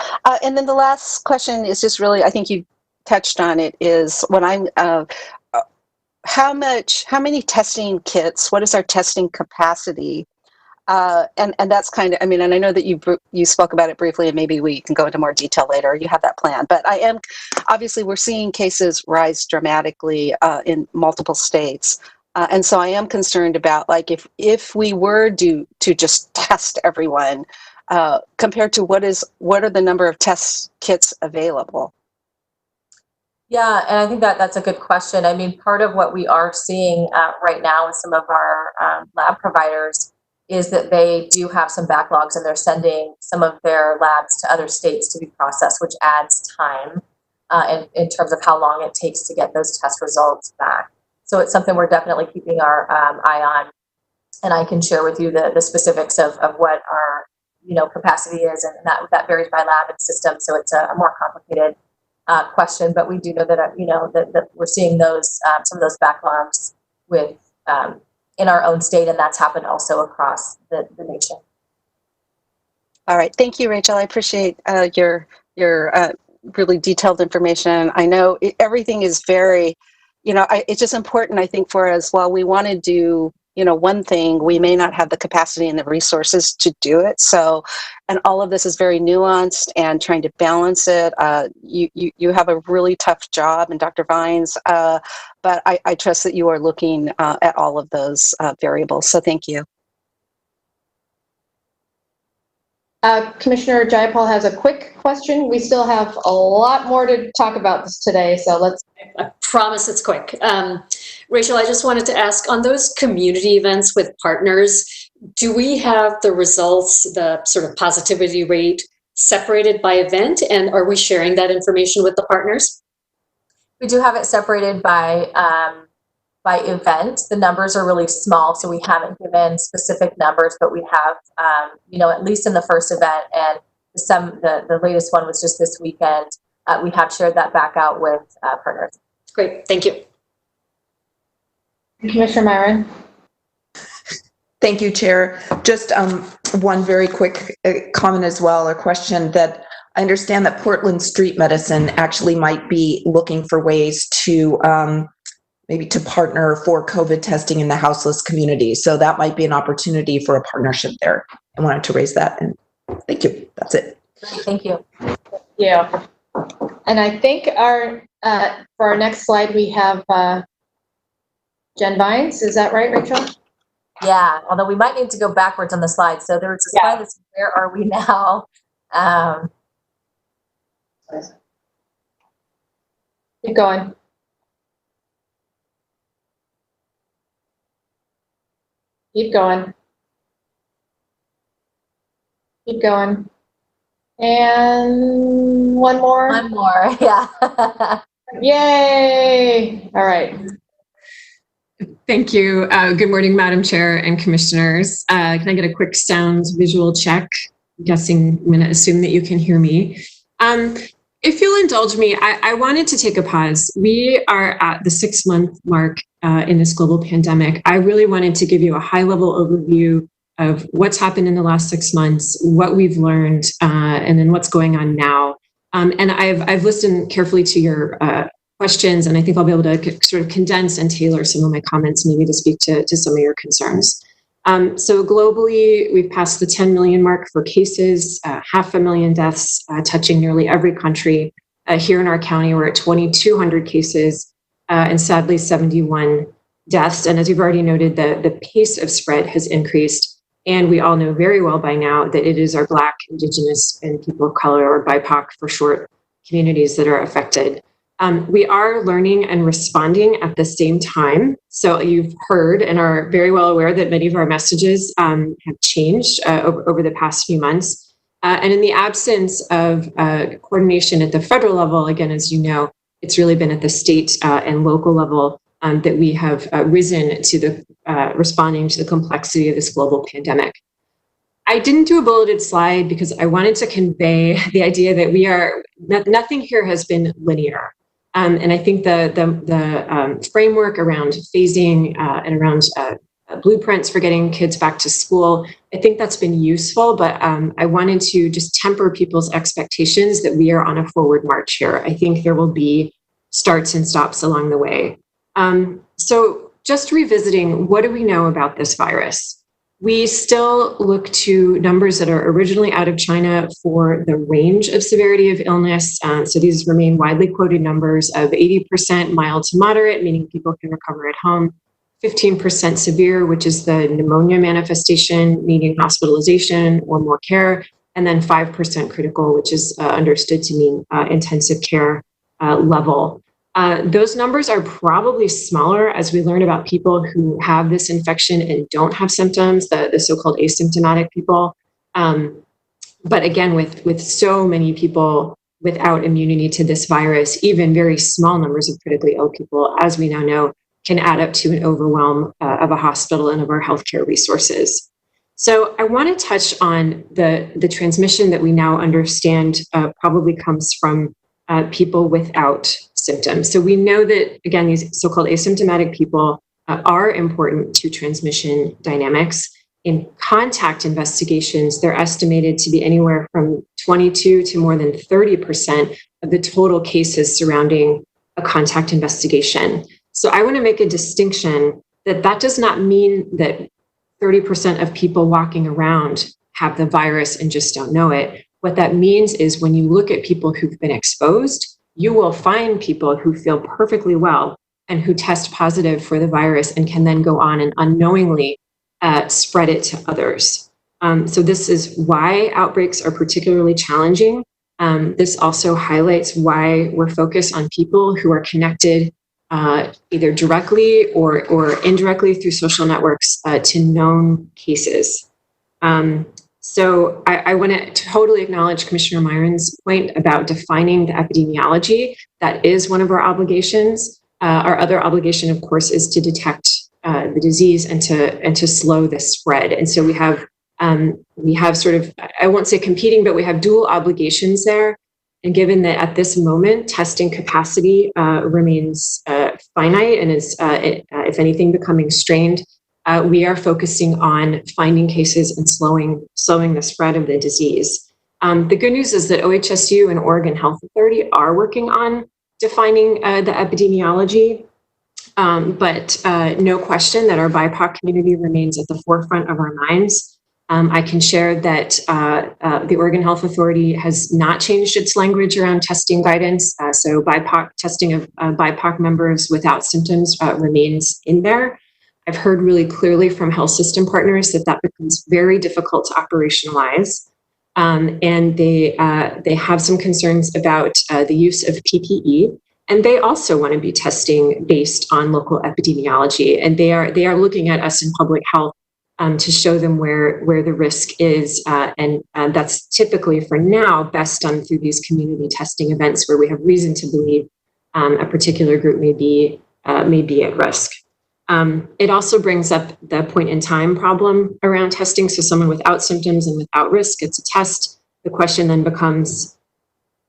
And then the last question is just really, I think you touched on it, is when I'm, how many testing kits, what is our testing capacity? And that's kind of, and I know that you spoke about it briefly, and maybe we can go into more detail later. You have that plan, but obviously we're seeing cases rise dramatically in multiple states. And so I am concerned about, like, if we were to just test everyone, compared to what are the number of test kits available? Yeah, and I think that's a good question. Part of what we are seeing right now with some of our lab providers is that they do have some backlogs, and they're sending some of their labs to other states to be processed, which adds time in terms of how long it takes to get those test results back. So it's something we're definitely keeping our eye on, and I can share with you the specifics of what our capacity is, and that varies by lab and system. So it's a more complicated question, but we do know that that we're seeing those some of those backlogs with in our own state, and that's happened also across the nation. All right, thank you, Rachel. I appreciate your really detailed information. I know everything is very, it's just important, I think, for us. While we want to do one thing, we may not have the capacity and the resources to do it. So, and all of this is very nuanced, and trying to balance it. You have a really tough job, and Dr. Vines, but I trust that you are looking at all of those variables. So thank you. Commissioner Jayapal has a quick question. We still have a lot more to talk about this today, so let's. I promise it's quick. Rachel, I just wanted to ask, on those community events with partners, do we have the results, the sort of positivity rate, separated by event, and are we sharing that information with the partners? We do have it separated by event. The numbers are really small, so we haven't given specific numbers, but we have, at least in the first event, and the latest one was just this weekend. We have shared that back out with partners. Great, thank you. Commissioner Myron. Thank you, Chair. Just one very quick comment as well, or question, that I understand that Portland Street Medicine actually might be looking for ways to maybe to partner for COVID testing in the houseless community. So that might be an opportunity for a partnership there. I wanted to raise that, and thank you. That's it. Thank you. Yeah. And I think for our next slide, we have Jen Vines. Is that right, Rachel? Yeah, although we might need to go backwards on the slide. So there's a slide that's where are we now? Keep going. Keep going. Keep going. And one more. One more, yeah. Yay! All right. Thank you. Good morning, Madam Chair and Commissioners. Can I get a quick sound visual check? I'm guessing I'm going to assume that you can hear me. If you'll indulge me, I wanted to take a pause. We are at the 6-month mark in this global pandemic. I really wanted to give you a high-level overview of what's happened in the last 6 months, what we've learned, and then what's going on now. And I've listened carefully to your questions, and I think I'll be able to sort of condense and tailor some of my comments maybe to speak to some of your concerns. So globally, we've passed the 10 million mark for cases, 500,000 deaths, touching nearly every country. Here in our county, we're at 2,200 cases and sadly 71 deaths. And as you've already noted, the pace of spread has increased. And we all know very well by now that it is our Black, Indigenous, and people of color, or BIPOC for short, communities that are affected. We are learning and responding at the same time. So you've heard and are very well aware that many of our messages have changed over the past few months. And in the absence of coordination at the federal level, again, as you know, it's really been at the state and local level that we have risen to the responding to the complexity of this global pandemic. I didn't do a bulleted slide because I wanted to convey the idea that nothing here has been linear. And I think the framework around phasing and around blueprints for getting kids back to school, I think that's been useful, but I wanted to just temper people's expectations that we are on a forward march here. I think there will be starts and stops along the way. So just revisiting, what do we know about this virus? We still look to numbers that are originally out of China for the range of severity of illness. So these remain widely quoted numbers of 80% mild to moderate, meaning people can recover at home, 15% severe, which is the pneumonia manifestation, needing hospitalization or more care, and then 5% critical, which is understood to mean intensive care level. Those numbers are probably smaller as we learn about people who have this infection and don't have symptoms, the so-called asymptomatic people. But again, with so many people without immunity to this virus, even very small numbers of critically ill people, as we now know, can add up to an overwhelm of a hospital and of our healthcare resources. So I want to touch on the transmission that we now understand probably comes from people without symptoms. So we know that, again, these so-called asymptomatic people are important to transmission dynamics. In contact investigations, they're estimated to be anywhere from 22 to more than 30% of the total cases surrounding a contact investigation. So I want to make a distinction that does not mean that 30% of people walking around have the virus and just don't know it. What that means is when you look at people who've been exposed, you will find people who feel perfectly well and who test positive for the virus and can then go on and unknowingly spread it to others. So this is why outbreaks are particularly challenging. This also highlights why we're focused on people who are connected either directly or indirectly through social networks to known cases. So I want to totally acknowledge Commissioner Myron's point about defining the epidemiology. That is one of our obligations. Our other obligation, of course, is to detect the disease and to slow the spread. And so we have sort of, I won't say competing, but we have dual obligations there. And given that at this moment, testing capacity remains finite and is, if anything, becoming strained, we are focusing on finding cases and slowing the spread of the disease. The good news is that OHSU and Oregon Health Authority are working on defining the epidemiology, but no question that our BIPOC community remains at the forefront of our minds. I can share that the Oregon Health Authority has not changed its language around testing guidance. So BIPOC testing of BIPOC members without symptoms remains in there. I've heard really clearly from health system partners that becomes very difficult to operationalize. And they have some concerns about the use of PPE. And they also want to be testing based on local epidemiology. And they are looking at us in public health to show them where the risk is. And that's typically, for now, best done through these community testing events where we have reason to believe a particular group may be at risk. It also brings up the point in time problem around testing. So someone without symptoms and without risk gets a test. The question then becomes,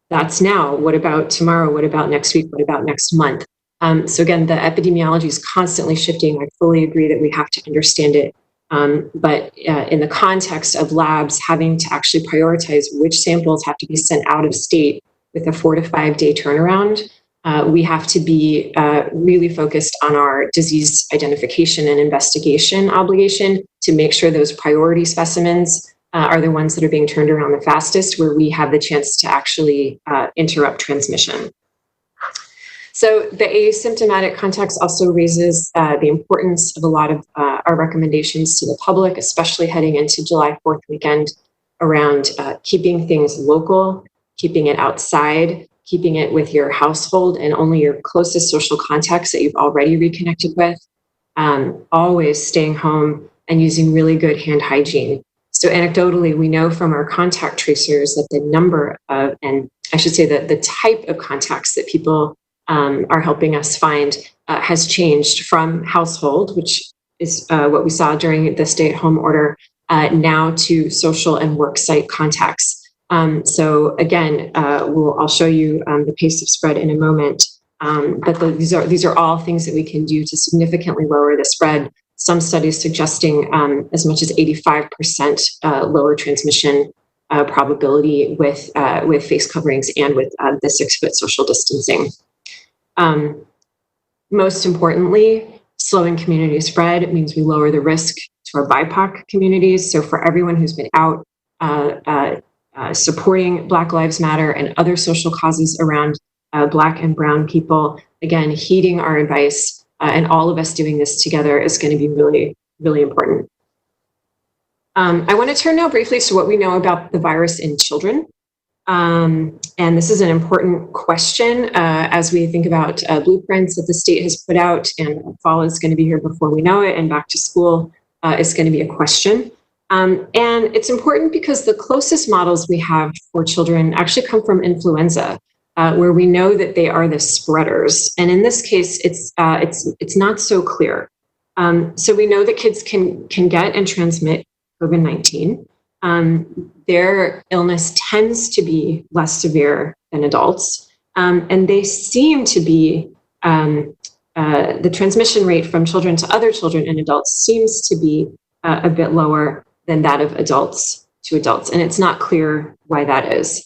that's now. What about tomorrow? What about next week? What about next month? So again, the epidemiology is constantly shifting. I fully agree that we have to understand it. But in the context of labs having to actually prioritize which samples have to be sent out of state with a 4 to 5 day turnaround, we have to be really focused on our disease identification and investigation obligation to make sure those priority specimens are the ones that are being turned around the fastest, where we have the chance to actually interrupt transmission. So the asymptomatic context also raises the importance of a lot of our recommendations to the public, especially heading into July 4th weekend, around keeping things local, keeping it outside, keeping it with your household and only your closest social contacts that you've already reconnected with, always staying home and using really good hand hygiene. So anecdotally, we know from our contact tracers that the number of, and I should say that the type of contacts that people are helping us find has changed from household, which is what we saw during the stay-at-home order, now to social and work site contacts. So again, I'll show you the pace of spread in a moment. But these are all things that we can do to significantly lower the spread. Some studies suggesting as much as 85% lower transmission probability with face coverings and with the 6-foot social distancing. Most importantly, slowing community spread means we lower the risk to our BIPOC communities. So for everyone who's been out supporting Black Lives Matter and other social causes around Black and Brown people, again, heeding our advice and all of us doing this together is going to be really, really important. I want to turn now briefly to what we know about the virus in children. And this is an important question as we think about blueprints that the state has put out, and fall is going to be here before we know it, and back to school is going to be a question. And it's important because the closest models we have for children actually come from influenza, where we know that they are the spreaders. And in this case, it's not so clear. So we know that kids can get and transmit COVID-19. Their illness tends to be less severe than adults, and they seem to be, the transmission rate from children to other children and adults seems to be a bit lower than that of adults to adults, and it's not clear why that is.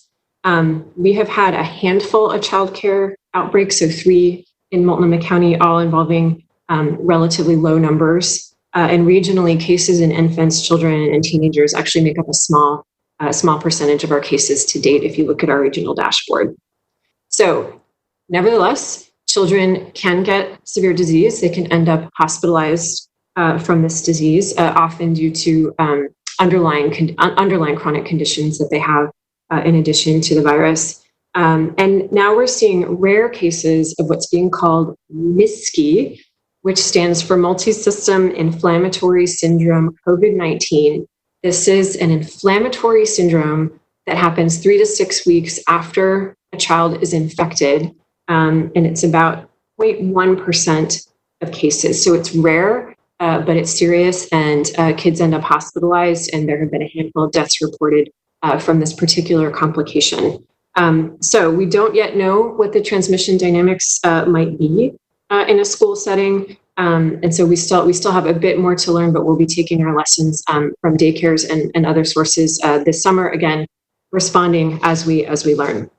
We have had a handful of childcare outbreaks, so 3 in Multnomah County, all involving relatively low numbers. And regionally, cases in infants, children, and teenagers actually make up a small percentage of our cases to date if you look at our regional dashboard. So nevertheless, children can get severe disease. They can end up hospitalized from this disease, often due to underlying chronic conditions that they have in addition to the virus. And now we're seeing rare cases of what's being called MISCI, which stands for Multisystem Inflammatory Syndrome COVID-19. This is an inflammatory syndrome that happens 3 to 6 weeks after a child is infected, and it's about 0.1% of cases. So it's rare, but it's serious, and kids end up hospitalized, and there have been a handful of deaths reported from this particular complication. So we don't yet know what the transmission dynamics might be in a school setting. And so we still have a bit more to learn, but we'll be taking our lessons from daycares and other sources this summer, again, responding as we learn.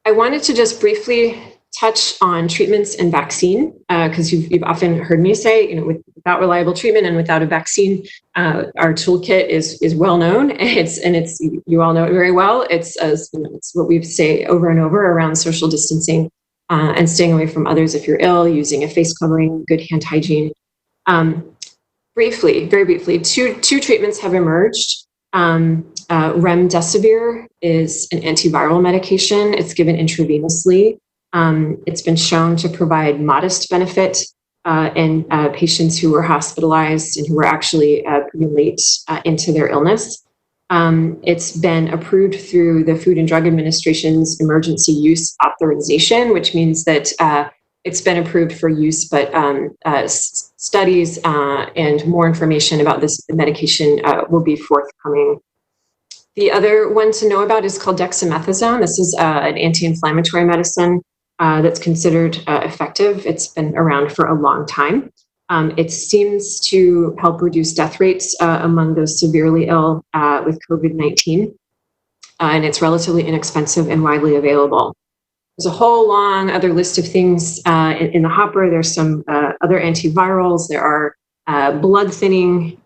I wanted to just briefly touch on treatments and vaccine, because you've often heard me say, without reliable treatment and without a vaccine, our toolkit is well known. It's you all know it very well. It's what we say over and over around social distancing and staying away from others if you're ill, using a face covering, good hand hygiene. Very briefly, two treatments have emerged. Remdesivir is an antiviral medication. It's given intravenously. It's been shown to provide modest benefit in patients who were hospitalized and who were actually pretty late into their illness. It's been approved through the Food and Drug Administration's emergency use authorization, which means that it's been approved for use, but studies and more information about this medication will be forthcoming. The other one to know about is called dexamethasone. This is an anti-inflammatory medicine that's considered effective. It's been around for a long time. It seems to help reduce death rates among those severely ill with COVID-19, and it's relatively inexpensive and widely available. There's a whole long other list of things in the hopper. There's some other antivirals. There are blood thinning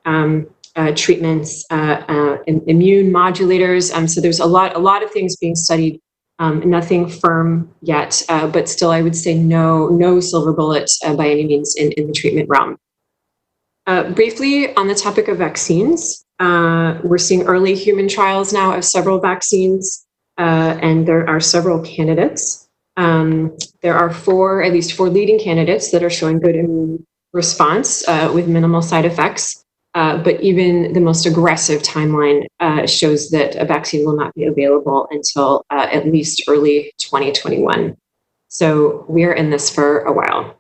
treatments, immune modulators. So there's a lot of things being studied. Nothing firm yet, but still, I would say no silver bullet by any means in the treatment realm. Briefly on the topic of vaccines, we're seeing early human trials now of several vaccines, and there are several candidates. There are at least four leading candidates that are showing good immune response with minimal side effects. But even the most aggressive timeline shows that a vaccine will not be available until at least early 2021. So we are in this for a while.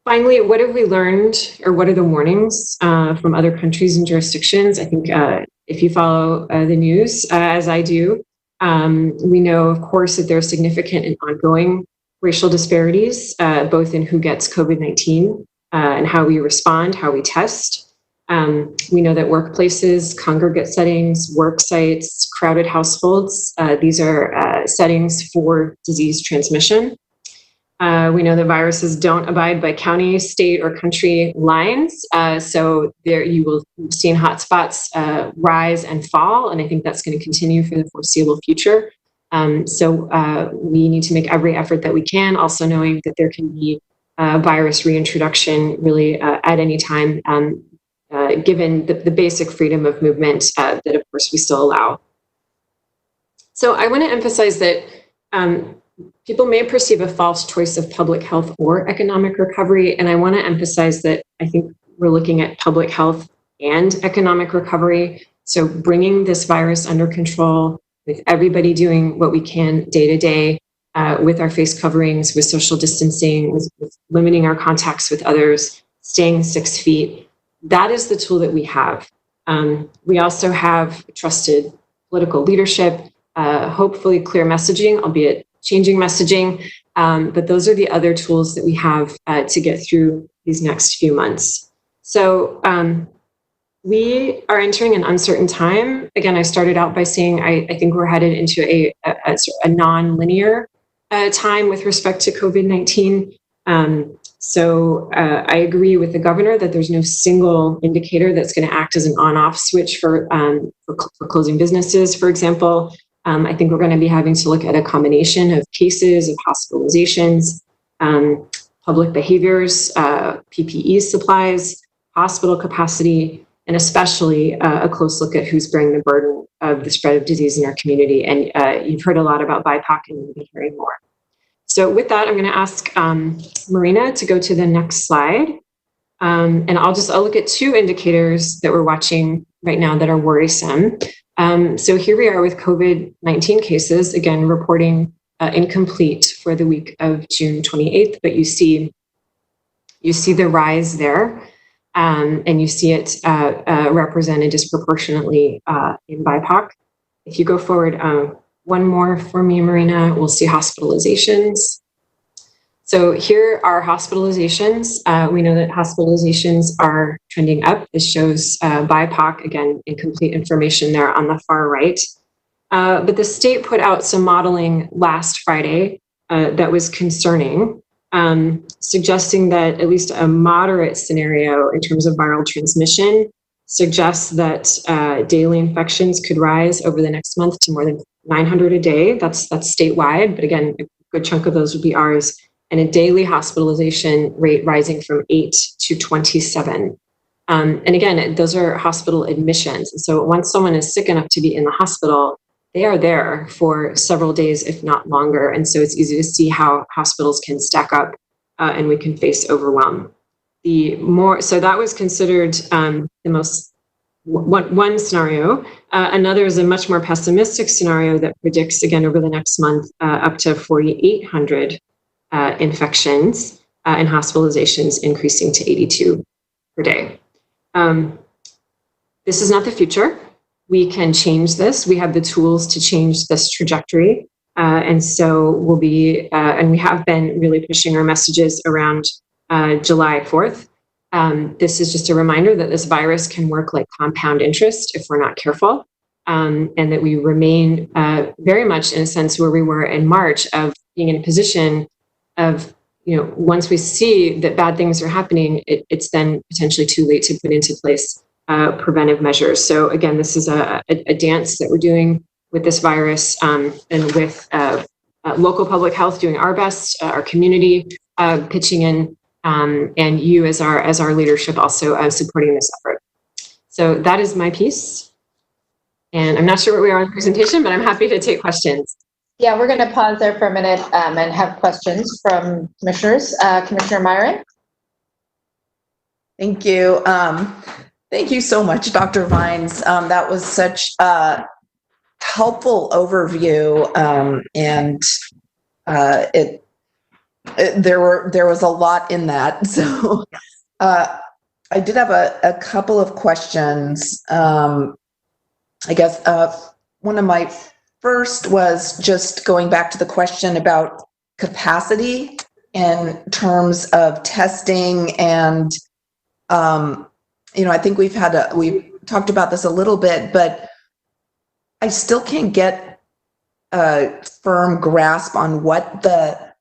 Finally, what have we learned, or what are the warnings from other countries and jurisdictions? I think if you follow the news, as I do, we know, of course, that there are significant and ongoing racial disparities, both in who gets COVID-19 and how we respond, how we test. We know that workplaces, congregate settings, work sites, crowded households, these are settings for disease transmission. We know that viruses don't abide by county, state, or country lines. So there you will see in hotspots rise and fall, and I think that's going to continue for the foreseeable future. So we need to make every effort that we can, also knowing that there can be virus reintroduction really at any time, given the basic freedom of movement that, of course, we still allow. So I want to emphasize that people may perceive a false choice of public health or economic recovery, and I want to emphasize that I think we're looking at public health and economic recovery. So bringing this virus under control, with everybody doing what we can day to day, with our face coverings, with social distancing, with limiting our contacts with others, staying 6 feet. That is the tool that we have. We also have trusted political leadership, hopefully clear messaging, albeit changing messaging. But those are the other tools that we have to get through these next few months. So we are entering an uncertain time. Again, I started out by saying I think we're headed into a non-linear time with respect to COVID-19. So I agree with the governor that there's no single indicator that's going to act as an on-off switch for closing businesses, for example. I think we're going to be having to look at a combination of cases, of hospitalizations, public behaviors, PPE supplies, hospital capacity, and especially a close look at who's bearing the burden of the spread of disease in our community. And you've heard a lot about BIPOC, and you'll be hearing more. So with that, I'm going to ask Marina to go to the next slide. And I'll look at two indicators that we're watching right now that are worrisome. So here we are with COVID-19 cases, again, reporting incomplete for the week of June 28th, but you see the rise there, and you see it represented disproportionately in BIPOC. If you go forward one more for me, Marina, we'll see hospitalizations. So here are hospitalizations. We know that hospitalizations are trending up. This shows BIPOC, again, incomplete information there on the far right. But the state put out some modeling last Friday that was concerning, suggesting that at least a moderate scenario in terms of viral transmission suggests that daily infections could rise over the next month to more than 900 a day. That's statewide, but again, a good chunk of those would be ours. And a daily hospitalization rate rising from 8 to 27. And again, those are hospital admissions. And so once someone is sick enough to be in the hospital, they are there for several days, if not longer. And so it's easy to see how hospitals can stack up and we can face overwhelm. So that was considered the most one scenario. Another is a much more pessimistic scenario that predicts, again, over the next month, up to 4,800 infections and hospitalizations increasing to 82 per day. This is not the future. We can change this. We have the tools to change this trajectory. And so we'll be, and we have been really pushing our messages around July 4th. This is just a reminder that this virus can work like compound interest if we're not careful. and that we remain very much in a sense where we were in March, of being in a position of, once we see that bad things are happening, it's then potentially too late to put into place preventive measures. So again, this is a dance that we're doing with this virus, and with local public health doing our best, our community pitching in, and you as our leadership also supporting this effort. So that is my piece. And I'm not sure where we are in the presentation, but I'm happy to take questions. Yeah, we're going to pause there for a minute and have questions from commissioners. Commissioner Myron? Thank you. Thank you so much, Dr. Vines. That was such a helpful overview, and there was a lot in that. So I did have a couple of questions. I guess one of my first was just going back to the question about capacity in terms of testing, and I think we've talked about this a little bit, but I still can't get a firm grasp on what the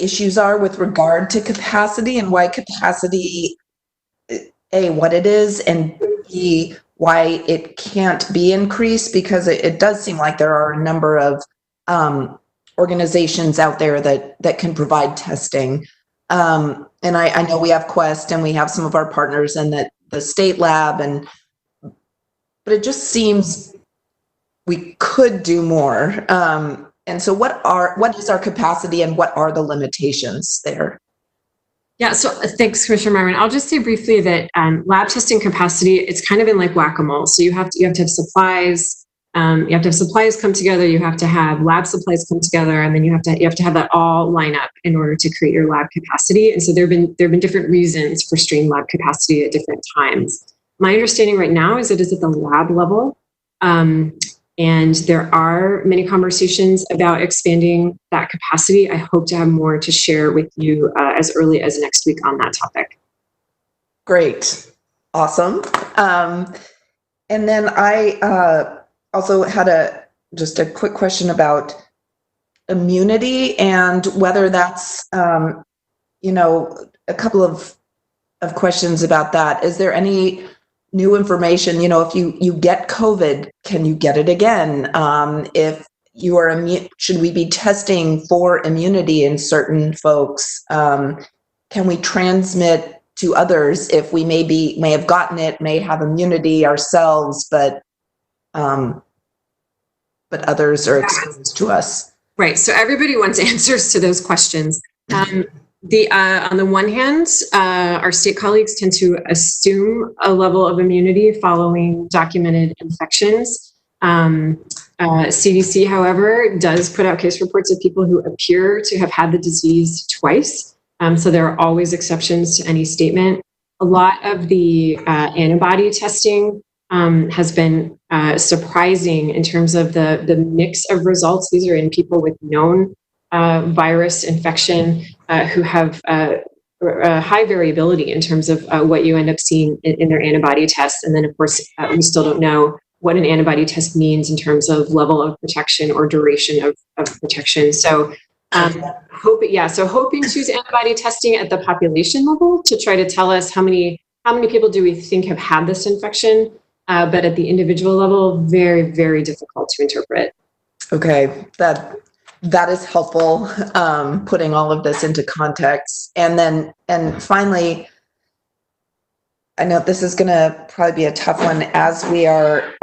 issues are with regard to capacity, and why capacity, A, what it is, and B, why it can't be increased, because it does seem like there are a number of organizations out there that can provide testing. And I know we have Quest, and we have some of our partners in the state lab, but it just seems we could do more. And so what is our capacity, and what are the limitations there? Yeah, so thanks, Commissioner Myron. I'll just say briefly that lab testing capacity, it's kind of in like whack-a-mole. So you have to have supplies. You have to have supplies come together. You have to have lab supplies come together, and then you have to have that all line up in order to create your lab capacity. And so there have been different reasons for strained lab capacity at different times. My understanding right now is it is at the lab level. And there are many conversations about expanding that capacity. I hope to have more to share with you as early as next week on that topic. Great. Awesome. And then I also had just a quick question about immunity, and whether that's, a couple of questions about that. Is there any new information, if you get COVID, can you get it again? If you are immune, should we be testing for immunity in certain folks? Can we transmit to others if we may have gotten it, may have immunity ourselves, but others are exposed to us? Right. So everybody wants answers to those questions. On the one hand, our state colleagues tend to assume a level of immunity following documented infections. CDC, however, does put out case reports of people who appear to have had the disease twice. So there are always exceptions to any statement. A lot of the antibody testing has been surprising in terms of the mix of results. These are in people with known virus infection who have high variability in terms of what you end up seeing in their antibody tests. And then, of course, we still don't know what an antibody test means in terms of level of protection or duration of protection. So hoping to use antibody testing at the population level to try to tell us how many people do we think have had this infection, but at the individual level, very, very difficult to interpret. Okay, that is helpful, putting all of this into context. And finally, I know this is going to probably be a tough one as we are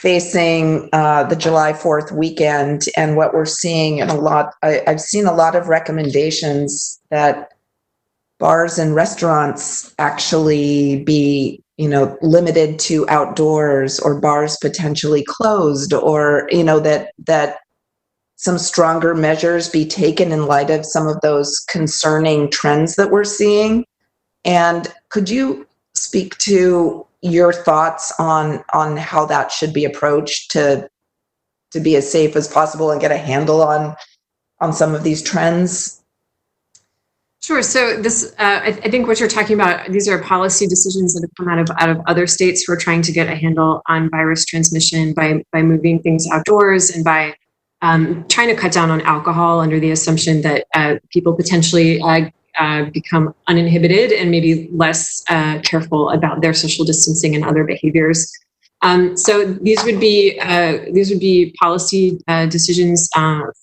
facing the July 4th weekend, and what we're seeing in I've seen a lot of recommendations that bars and restaurants actually be limited to outdoors, or bars potentially closed, or, that some stronger measures be taken in light of some of those concerning trends that we're seeing. And could you speak to your thoughts on how that should be approached to be as safe as possible and get a handle on some of these trends? Sure. So this, I think what you're talking about, these are policy decisions that have come out of other states who are trying to get a handle on virus transmission by moving things outdoors and by trying to cut down on alcohol under the assumption that people potentially become uninhibited and maybe less careful about their social distancing and other behaviors. So these would be policy decisions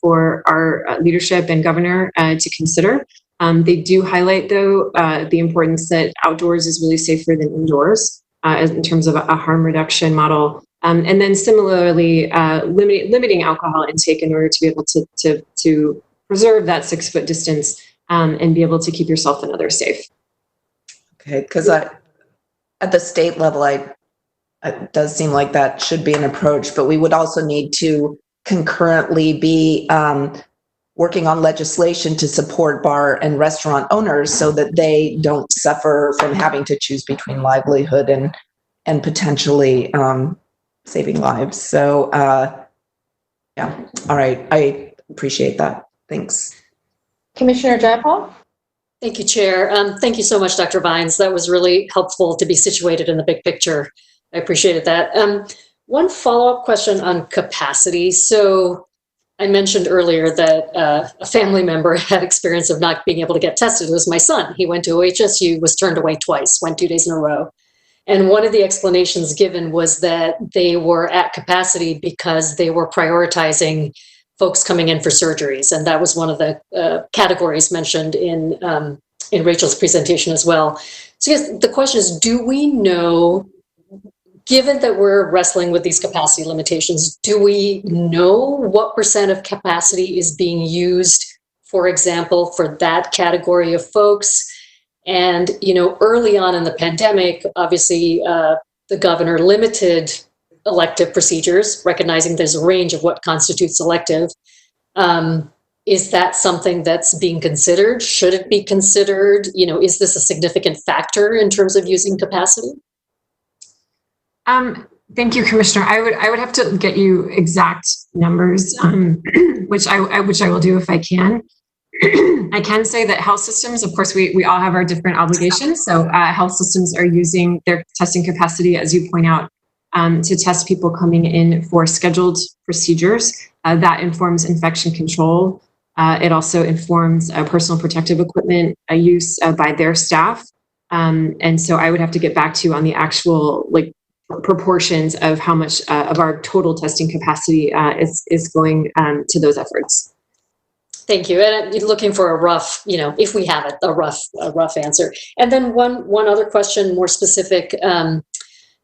for our leadership and governor to consider. They do highlight, though, the importance that outdoors is really safer than indoors in terms of a harm reduction model. And then similarly, limiting alcohol intake in order to be able to preserve that 6-foot distance and be able to keep yourself and others safe. Okay, because at the state level, it does seem like that should be an approach, but we would also need to concurrently be working on legislation to support bar and restaurant owners so that they don't suffer from having to choose between livelihood and potentially saving lives. So yeah, all right, I appreciate that. Thanks. Commissioner Jayapal? Thank you, Chair. Thank you so much, Dr. Vines. That was really helpful to be situated in the big picture. I appreciated that. One follow-up question on capacity. So I mentioned earlier that a family member had experience of not being able to get tested. It was my son. He went to OHSU, was turned away twice, went 2 days in a row. And one of the explanations given was that they were at capacity because they were prioritizing folks coming in for surgeries. And that was one of the categories mentioned in Rachel's presentation as well. So I guess the question is, do we know, given that we're wrestling with these capacity limitations, do we know what % of capacity is being used, for example, for that category of folks? And, early on in the pandemic, obviously, the governor limited elective procedures, recognizing there's a range of what constitutes elective. Is that something that's being considered? Should it be considered? Is this a significant factor in terms of using capacity? Thank you, Commissioner. I would have to get you exact numbers, which I will do if I can. I can say that health systems, of course, we all have our different obligations. So health systems are using their testing capacity, as you point out, to test people coming in for scheduled procedures. That informs infection control. It also informs personal protective equipment use by their staff. And so I would have to get back to you on the actual proportions of how much of our total testing capacity is going to those efforts. Thank you. And looking for a rough, if we have it, a rough answer. And then one other question, more specific.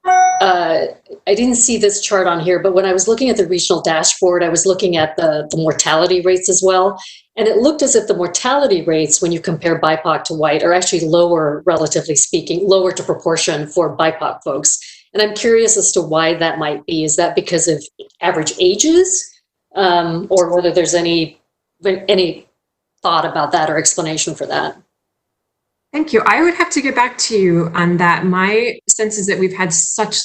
I didn't see this chart on here, but when I was looking at the regional dashboard, I was looking at the mortality rates as well. And it looked as if the mortality rates, when you compare BIPOC to white, are actually lower, relatively speaking, lower to proportion for BIPOC folks. And I'm curious as to why that might be. Is that because of average ages, or whether there's any thought about that or explanation for that? Thank you. I would have to get back to you on that. My sense is that we've had such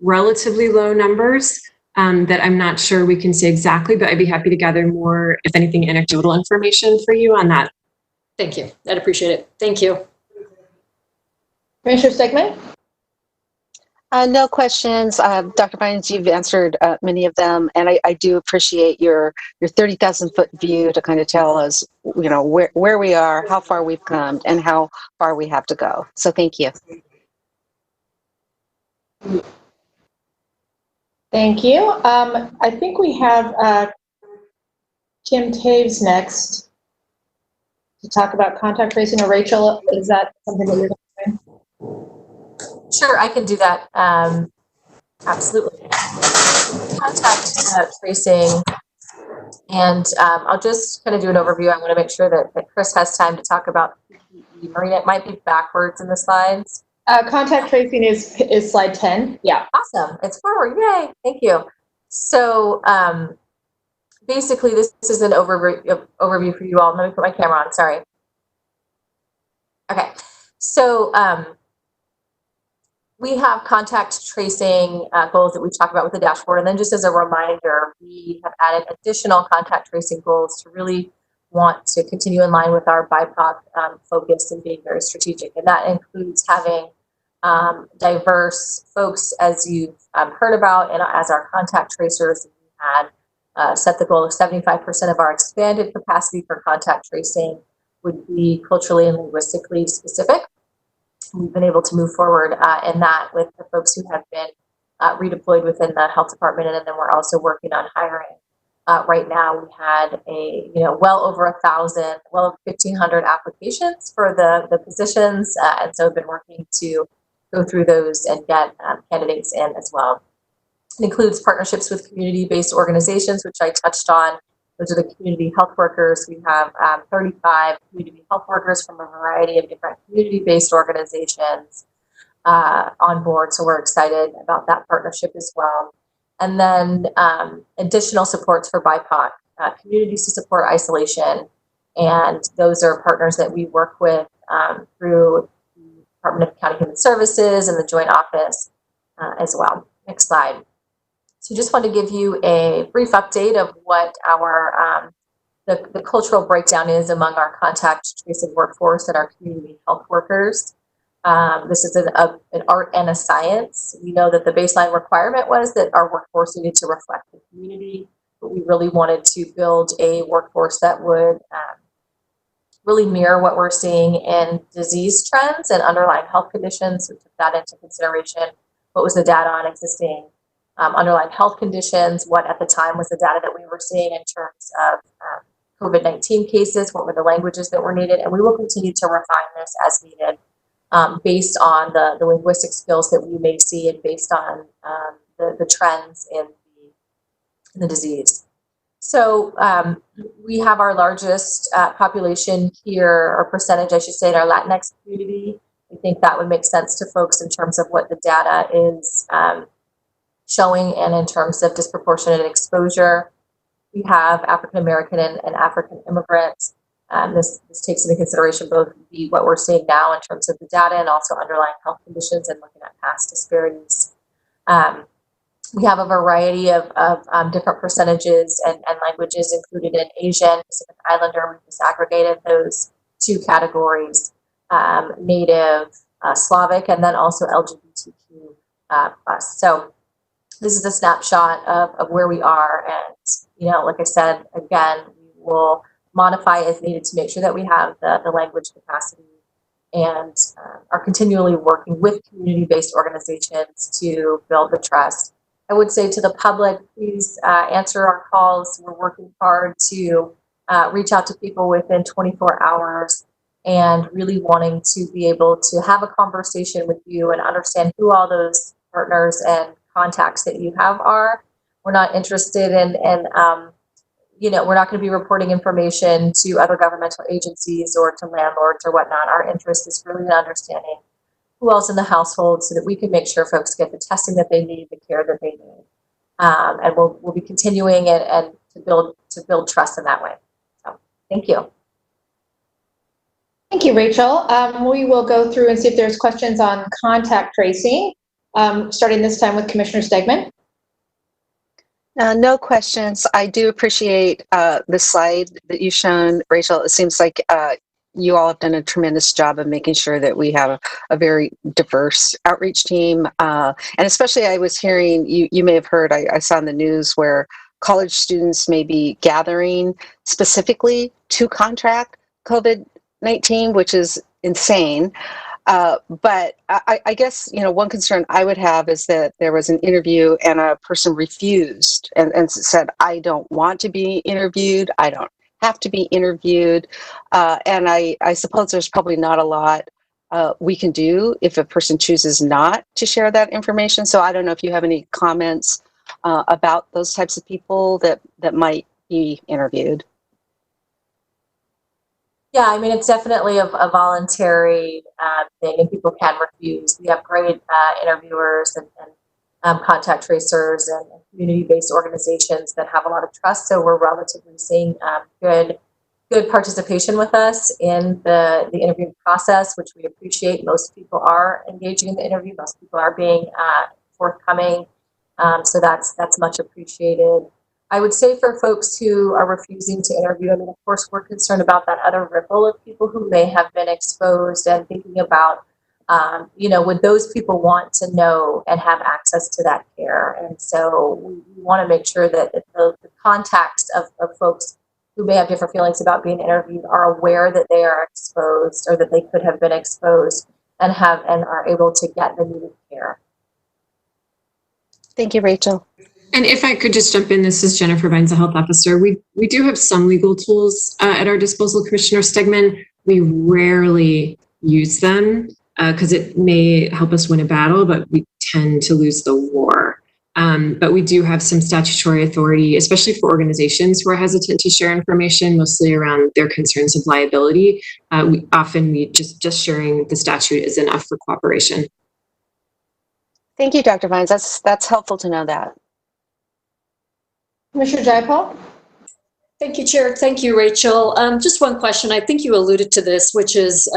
relatively low numbers that I'm not sure we can say exactly, but I'd be happy to gather more, if anything, anecdotal information for you on that. Thank you. I'd appreciate it. Thank you. Commissioner Stegman? No questions. Dr. Vines, you've answered many of them, and I do appreciate your 30,000-foot view to kind of tell us, where we are, how far we've come, and how far we have to go. So thank you. Thank you. I think we have Kim Taves next to talk about contact tracing. Or Rachel, is that something that you're going to do? Sure, I can do that. Absolutely. Contact tracing, and I'll just kind of do an overview. I want to make sure that Chris has time to talk about PPE. Marina, it might be backwards in the slides. Contact tracing is slide 10. Yeah. Awesome. It's forward. Yay. Thank you. So basically, this is an overview for you all. Let me put my camera on. Sorry. Okay. So we have contact tracing goals that we talk about with the dashboard. And then just as a reminder, we have added additional contact tracing goals to really want to continue in line with our BIPOC focus and being very strategic. And that includes having diverse folks, as you've heard about, and as our contact tracers. We had set the goal of 75% of our expanded capacity for contact tracing would be culturally and linguistically specific. We've been able to move forward in that with the folks who have been redeployed within the health department, and then we're also working on hiring. Right now, we had well over 1,000, well over 1,500 applications for the positions, and so I've been working to go through those and get candidates in as well. It includes partnerships with community-based organizations, which I touched on. Those are the community health workers. We have 35 community health workers from a variety of different community-based organizations on board, so we're excited about that partnership as well. And then additional supports for BIPOC, communities to support isolation, and those are partners that we work with through the Department of County Human Services and the Joint Office as well. Next slide. So just want to give you a brief update of what our the cultural breakdown is among our contact tracing workforce and our community health workers. This is an art and a science. We know that the baseline requirement was that our workforce needed to reflect the community, but we really wanted to build a workforce that would really mirror what we're seeing in disease trends and underlying health conditions. We took that into consideration. What was the data on existing underlying health conditions? What at the time was the data that we were seeing in terms of COVID-19 cases? What were the languages that were needed? And we will continue to refine this as needed. Based on the linguistic skills that we may see and based on the trends in the disease. So we have our largest population here, or percentage, I should say, in our Latinx community. I think that would make sense to folks in terms of what the data is showing and in terms of disproportionate exposure. We have African American and African immigrants. This takes into consideration both what we're seeing now in terms of the data and also underlying health conditions and looking at past disparities. We have a variety of different percentages and languages included in Asian, Pacific Islander. We disaggregated those two categories, Native, Slavic, and then also LGBTQ+. So this is a snapshot of where we are. And, like I said, again, we will modify as needed to make sure that we have the language capacity, and are continually working with community-based organizations to build the trust. I would say to the public, please answer our calls. We're working hard to reach out to people within 24 hours and really wanting to be able to have a conversation with you and understand who all those partners and contacts that you have are. We're not interested in we're not going to be reporting information to other governmental agencies or to landlords or whatnot. Our interest is really in understanding who else in the household so that we can make sure folks get the testing that they need, the care that they need. And we'll be continuing it and to build trust in that way. So thank you. Thank you, Rachel. We will go through and see if there's questions on contact tracing, starting this time with Commissioner Stegman. No questions. I do appreciate the slide that you've shown, Rachel. It seems like you all have done a tremendous job of making sure that we have a very diverse outreach team. And especially I was hearing, you may have heard, I saw in the news where college students may be gathering specifically to contract COVID-19, which is insane. But I guess, one concern I would have is that there was an interview and a person refused and said, I don't want to be interviewed. I don't have to be interviewed. And I suppose there's probably not a lot we can do if a person chooses not to share that information. So I don't know if you have any comments about those types of people that might be interviewed. Yeah, I mean, it's definitely a voluntary thing, and people can refuse. We have great interviewers and contact tracers and community-based organizations that have a lot of trust. So we're relatively seeing good participation with us in the interviewing process, which we appreciate. Most people are engaging in the interview. Most people are being forthcoming. So that's much appreciated. I would say for folks who are refusing to interview, I mean, of course, we're concerned about that other ripple of people who may have been exposed, and thinking about, would those people want to know and have access to that care? And so we want to make sure that the contacts of folks who may have different feelings about being interviewed are aware that they are exposed, or that they could have been exposed, and are able to get the needed care. Thank you, Rachel. And if I could just jump in, this is Jennifer Vines, the health officer. We do have some legal tools at our disposal, Commissioner Stegman. We rarely use them because it may help us win a battle, but we tend to lose the war. But we do have some statutory authority, especially for organizations who are hesitant to share information, mostly around their concerns of liability. We just sharing the statute is enough for cooperation. Thank you, Dr. Vines. That's helpful to know that. Commissioner Jayapal? Thank you, Chair. Thank you, Rachel. Just one question. I think you alluded to this, which is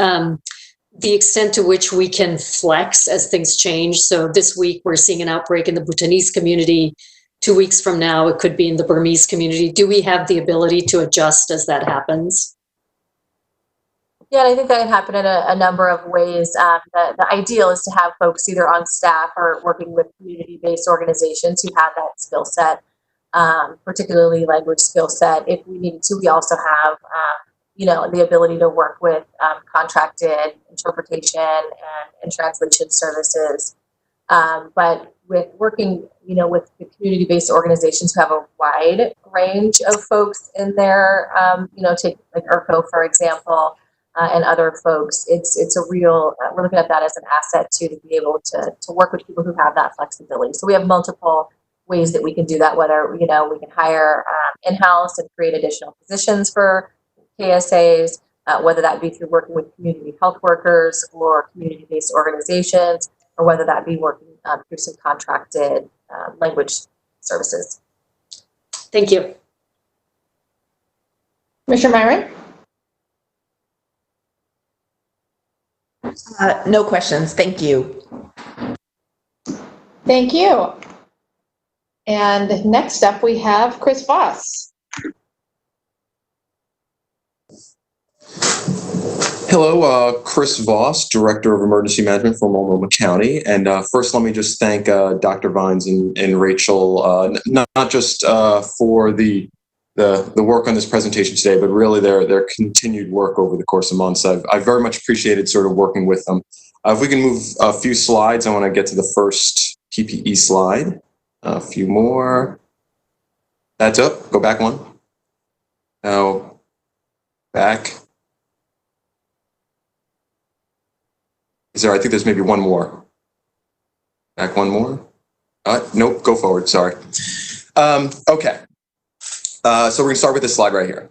the extent to which we can flex as things change. So this week we're seeing an outbreak in the Bhutanese community. 2 weeks from now, it could be in the Burmese community. Do we have the ability to adjust as that happens? Yeah, and I think that can happen in a number of ways. The ideal is to have folks either on staff or working with community-based organizations who have that skill set, particularly language skill set. If we needed to, we also have, the ability to work with contracted interpretation and translation services. But with working, with the community-based organizations who have a wide range of folks in there, take like ERCO, for example, and other folks, it's a real, we're looking at that as an asset too, to be able to work with people who have that flexibility. So we have multiple ways that we can do that, whether, we can hire in-house and create additional positions for KSAs, whether that be through working with community health workers or community-based organizations, or whether that be working through some contracted language services. Thank you. Commissioner Myron? No questions. Thank you. Thank you. And next up, we have Chris Voss. Hello, Chris Voss, Director of Emergency Management for Multnomah County. And first, let me just thank Dr. Vines and Rachel, not just for the work on this presentation today, but really their continued work over the course of months. I've very much appreciated sort of working with them. If we can move a few slides, I want to get to the first PPE slide. A few more. That's up. Go back one. Now, back. I think there's maybe one more. Back one more. Nope, go forward, sorry. Okay. So we're gonna start with this slide right here.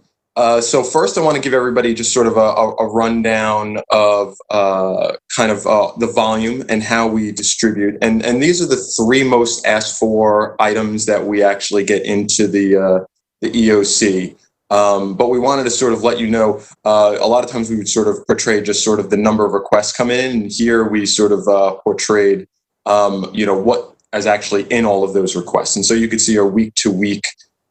So first I wanna give everybody just sort of a rundown of the volume and how we distribute. And these are the three most asked for items that we actually get into the EOC. But we wanted to sort of let you know, a lot of times we would sort of portray just sort of the number of requests come in. And here we sort of portrayed, what is actually in all of those requests. And so you could see a week to week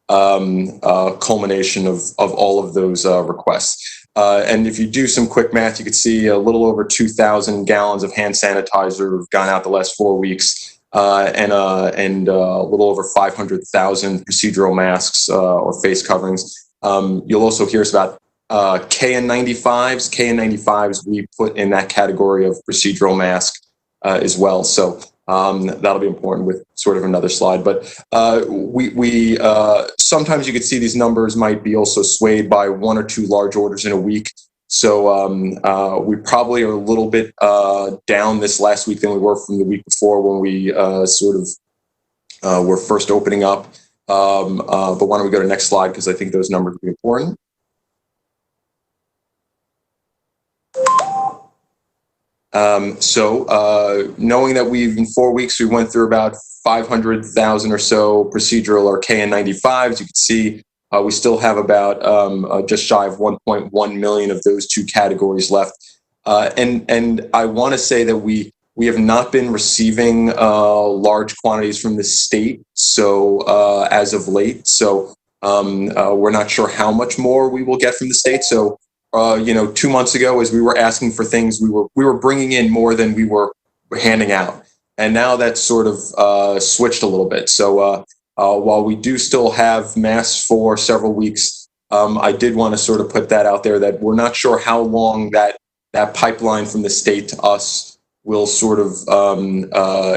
culmination of all of those requests. And if you do some quick math, you could see a little over 2,000 gallons of hand sanitizer have gone out the last 4 weeks. And a little over 500,000 procedural masks or face coverings. You'll also hear us about KN95s. KN95s we put in that category of procedural mask as well. So that'll be important with sort of another slide. But we sometimes you could see these numbers might be also swayed by 1 or 2 large orders in a week. So we probably are a little bit down this last week than we were from the week before when we were first opening up. But why don't we go to the next slide, because I think those numbers will be important. Knowing that in 4 weeks, we went through about 500,000 or so procedural or KN95s, you can see we still have about just shy of 1.1 million of those two categories left. And I want to say that we We have not been receiving large quantities from the state, so as of late. So we're not sure how much more we will get from the state. So 2 months ago, as we were asking for things, we were bringing in more than we were handing out, and now that's sort of switched a little bit. So while we do still have masks for several weeks, I did want to sort of put that out there that we're not sure how long that pipeline from the state to us will sort of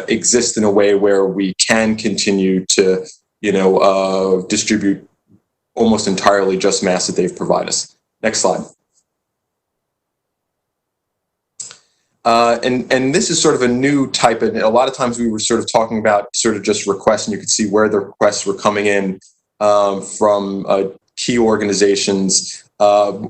exist in a way where we can continue to, distribute almost entirely just masks that they've provided us. Next slide. And this is sort of a new type, and a lot of times we were sort of talking about sort of just requests, and you could see where the requests were coming in from key organizations.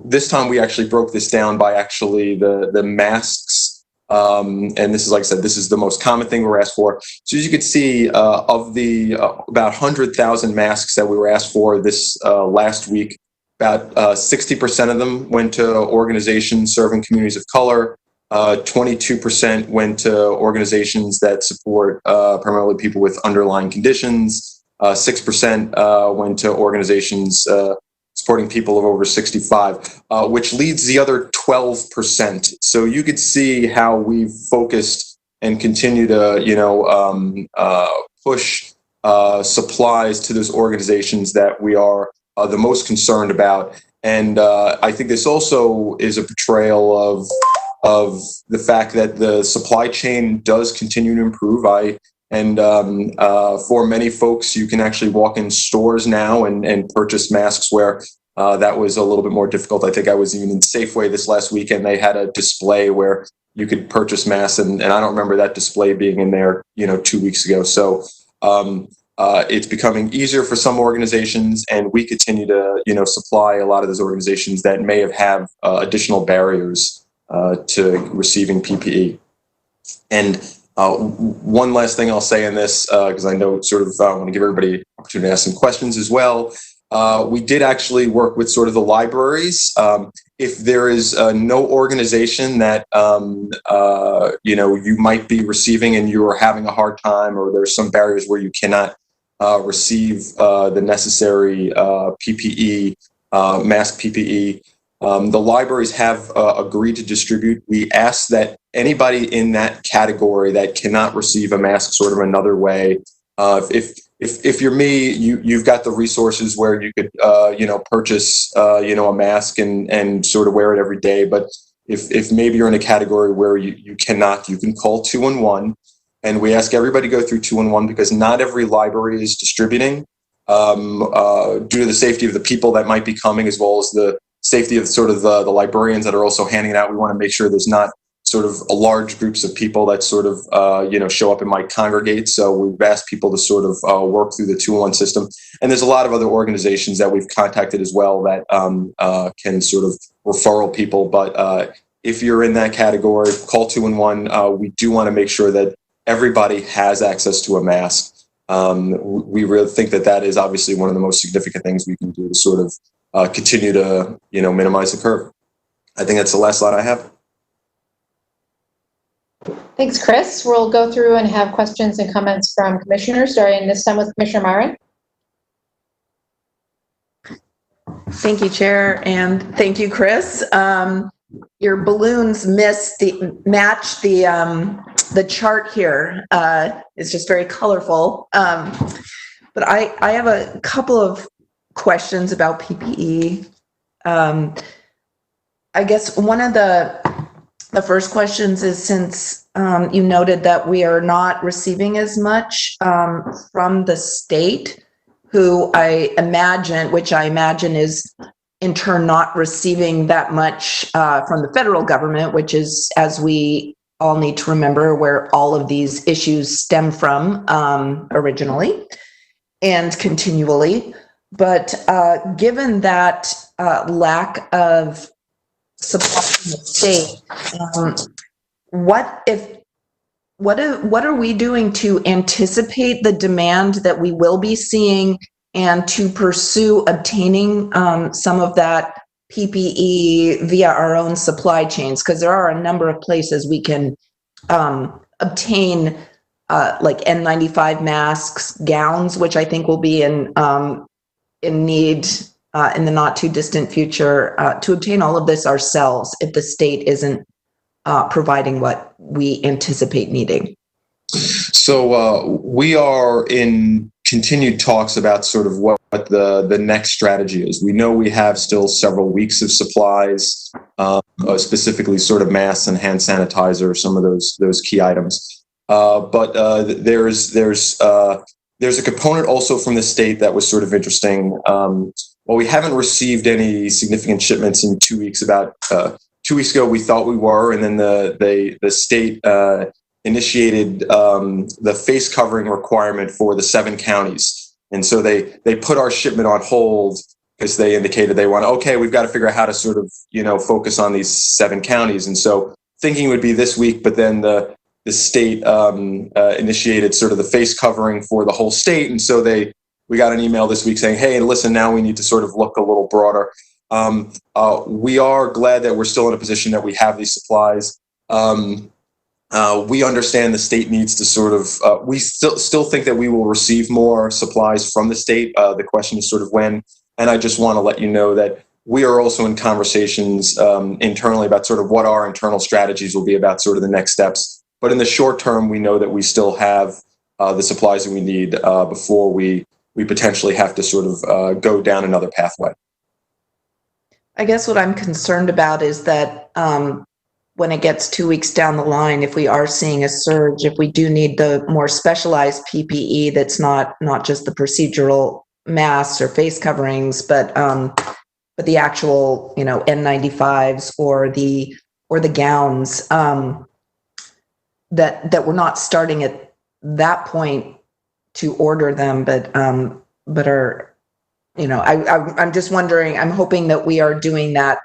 This time we actually broke this down by actually the masks. And this is, like I said, this is the most common thing we're asked for. So as you can see, of the about 100,000 masks that we were asked for this last week, about 60% of them went to organizations serving communities of color. 22% went to organizations that support primarily people with underlying conditions. 6% went to organizations supporting people of over 65, which leads the other 12%. So you could see how we've focused and continue to, push supplies to those organizations that we are the most concerned about. And I think this also is a portrayal of the fact that the supply chain does continue to improve. For many folks, you can actually walk in stores now and purchase masks where that was a little bit more difficult. I think I was even in Safeway this last weekend. They had a display where you could purchase masks, and I don't remember that display being in there, 2 weeks ago. So it's becoming easier for some organizations, and we continue to, supply a lot of those organizations that may have additional barriers to receiving PPE. And one last thing I'll say in this, because I know sort of I want to give everybody an opportunity to ask some questions as well. We did actually work with sort of the libraries. If there is no organization that, you might be receiving and you are having a hard time, or there's some barriers where you cannot receive the necessary PPE, mask PPE, the libraries have agreed to distribute. We ask that anybody in that category that cannot receive a mask sort of another way, if you're me, you've got the resources where you could, purchase, a mask and sort of wear it every day. But if maybe you're in a category where you cannot, you can call 211. And we ask everybody to go through 211 because not every library is distributing due to the safety of the people that might be coming, as well as the safety of sort of the librarians that are also handing it out. We want to make sure there's not sort of a large groups of people that sort of, show up and might congregate. So we've asked people to sort of work through the 211 system. And there's a lot of other organizations that we've contacted as well that can sort of referral people. But if you're in that category, call 211. We do want to make sure that everybody has access to a mask. We really think that is obviously one of the most significant things we can do to sort of continue to, minimize the curve. I think that's the last slide I have. Thanks, Chris. We'll go through and have questions and comments from commissioners, starting this time with Commissioner Myron. Thank you, Chair, and thank you, Chris. Your balloons match the chart here. It's just very colorful. But I have a couple of questions about PPE. I guess one of the first questions is, since you noted that we are not receiving as much from the state, which I imagine is in turn not receiving that much from the federal government, which is, as we all need to remember, where all of these issues stem from originally and continually. But given that lack of support from the state, what are we doing to anticipate the demand that we will be seeing and to pursue obtaining some of that PPE via our own supply chains? Because there are a number of places we can obtain like N95 masks, gowns, which I think will be in need in the not too distant future, to obtain all of this ourselves if the state isn't providing what we anticipate needing? So we are in continued talks about sort of what the next strategy is. We know we have still several weeks of supplies, specifically sort of masks and hand sanitizer, some of those key items. But there's a component also from the state that was sort of interesting. Well, we haven't received any significant shipments in 2 weeks. About 2 weeks ago, we thought we were, and then the state initiated the face covering requirement for the 7 counties. And so they put our shipment on hold because they indicated they want, okay, we've got to figure out how to sort of, focus on these 7 counties. And so thinking would be this week, but then the state initiated sort of the face covering for the whole state. And so we got an email this week saying, hey, listen, now we need to sort of look a little broader. We are glad that we're still in a position that we have these supplies. We understand the state needs to sort of, we still think that we will receive more supplies from the state. The question is sort of when, and I just want to let you know that we are also in conversations internally about sort of what our internal strategies will be about sort of the next steps. But in the short term, we know that we still have the supplies that we need before we potentially have to sort of go down another pathway. I guess what I'm concerned about is that when it gets 2 weeks down the line, if we are seeing a surge, if we do need the more specialized PPE that's not just the procedural masks or face coverings, but the actual N95s or the gowns, that we're not starting at that point to order them, but are, I'm just wondering, I'm hoping that we are doing that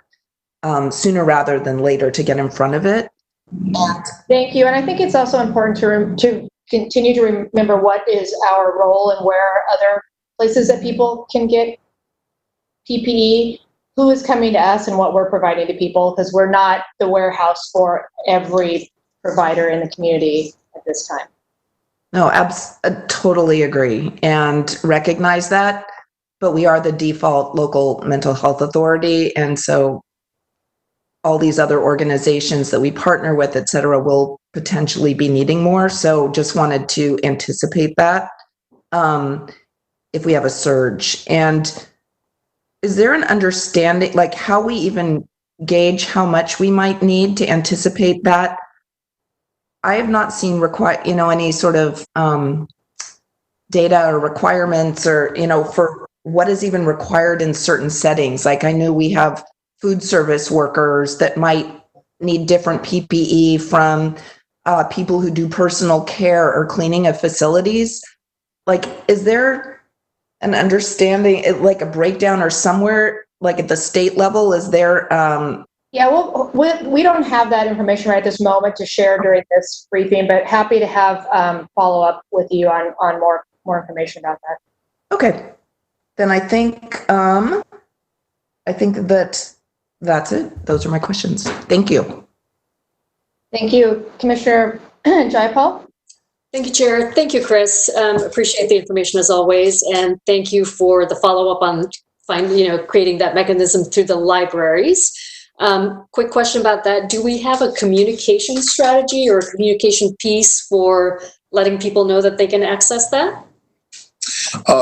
sooner rather than later to get in front of it. Thank you. And I think it's also important to continue to remember what is our role and where are other places that people can get PPE, who is coming to us and what we're providing to people, because we're not the warehouse for every provider in the community at this time. No, I totally agree and recognize that, but we are the default local mental health authority. And so all these other organizations that we partner with, et cetera, will potentially be needing more. So just wanted to anticipate that if we have a surge. And is there an understanding, like how we even gauge how much we might need to anticipate that? I have not seen any sort of data or requirements or, for what is even required in certain settings. Like I know we have food service workers that might need different PPE from people who do personal care or cleaning of facilities. Like, is there an understanding, like a breakdown or somewhere, like at the state level, is there? Yeah, well, we don't have that information right at this moment to share during this briefing, but happy to have follow up with you on more information about that. Okay, then I think that's it. Those are my questions. Thank you. Thank you, Commissioner Jayapal. Thank you, Chair. Thank you, Chris. Appreciate the information as always, and thank you for the follow up on creating that mechanism through the libraries. Quick question about that. Do we have a communication strategy or a communication piece for letting people know that they can access that?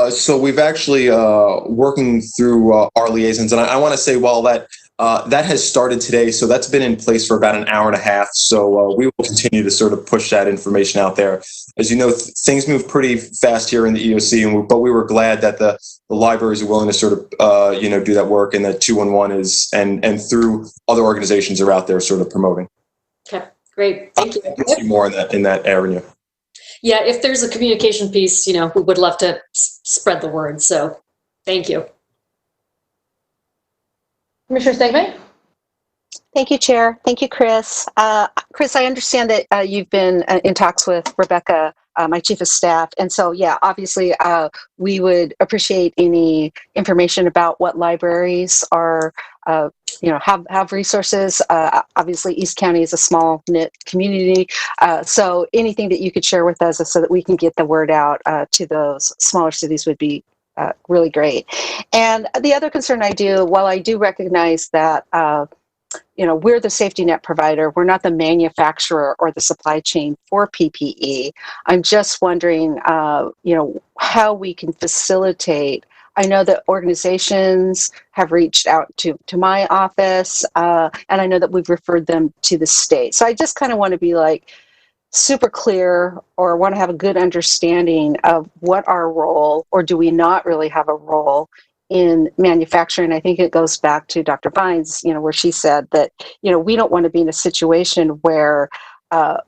So we've actually working through our liaisons, and I want to say, well, that has started today, so that's been in place for about an hour and a half. So we will continue to sort of push that information out there. As you know, things move pretty fast here in the EOC, but we were glad that the libraries are willing to sort of do that work, and that 211 is and through other organizations are out there sort of promoting. Okay, great. Thank you. We'll see more in that area. Yeah, if there's a communication piece, we would love to spread the word. So thank you. Commissioner Stegman? Thank you, Chair. Thank you, Chris. Chris, I understand that you've been in talks with Rebecca, my Chief of Staff. And so, yeah, obviously, we would appreciate any information about what libraries are have resources. Obviously, East County is a small knit community, so anything that you could share with us so that we can get the word out to those smaller cities would be really great. And the other concern I do, while I do recognize that we're the safety net provider, we're not the manufacturer or the supply chain for PPE. I'm just wondering, how we can facilitate. I know that organizations have reached out to my office, and I know that we've referred them to the state. So I just kind of want to be like super clear, or want to have a good understanding of what our role, or do we not really have a role in manufacturing. I think it goes back to Dr. Vines, where she said that, we don't want to be in a situation where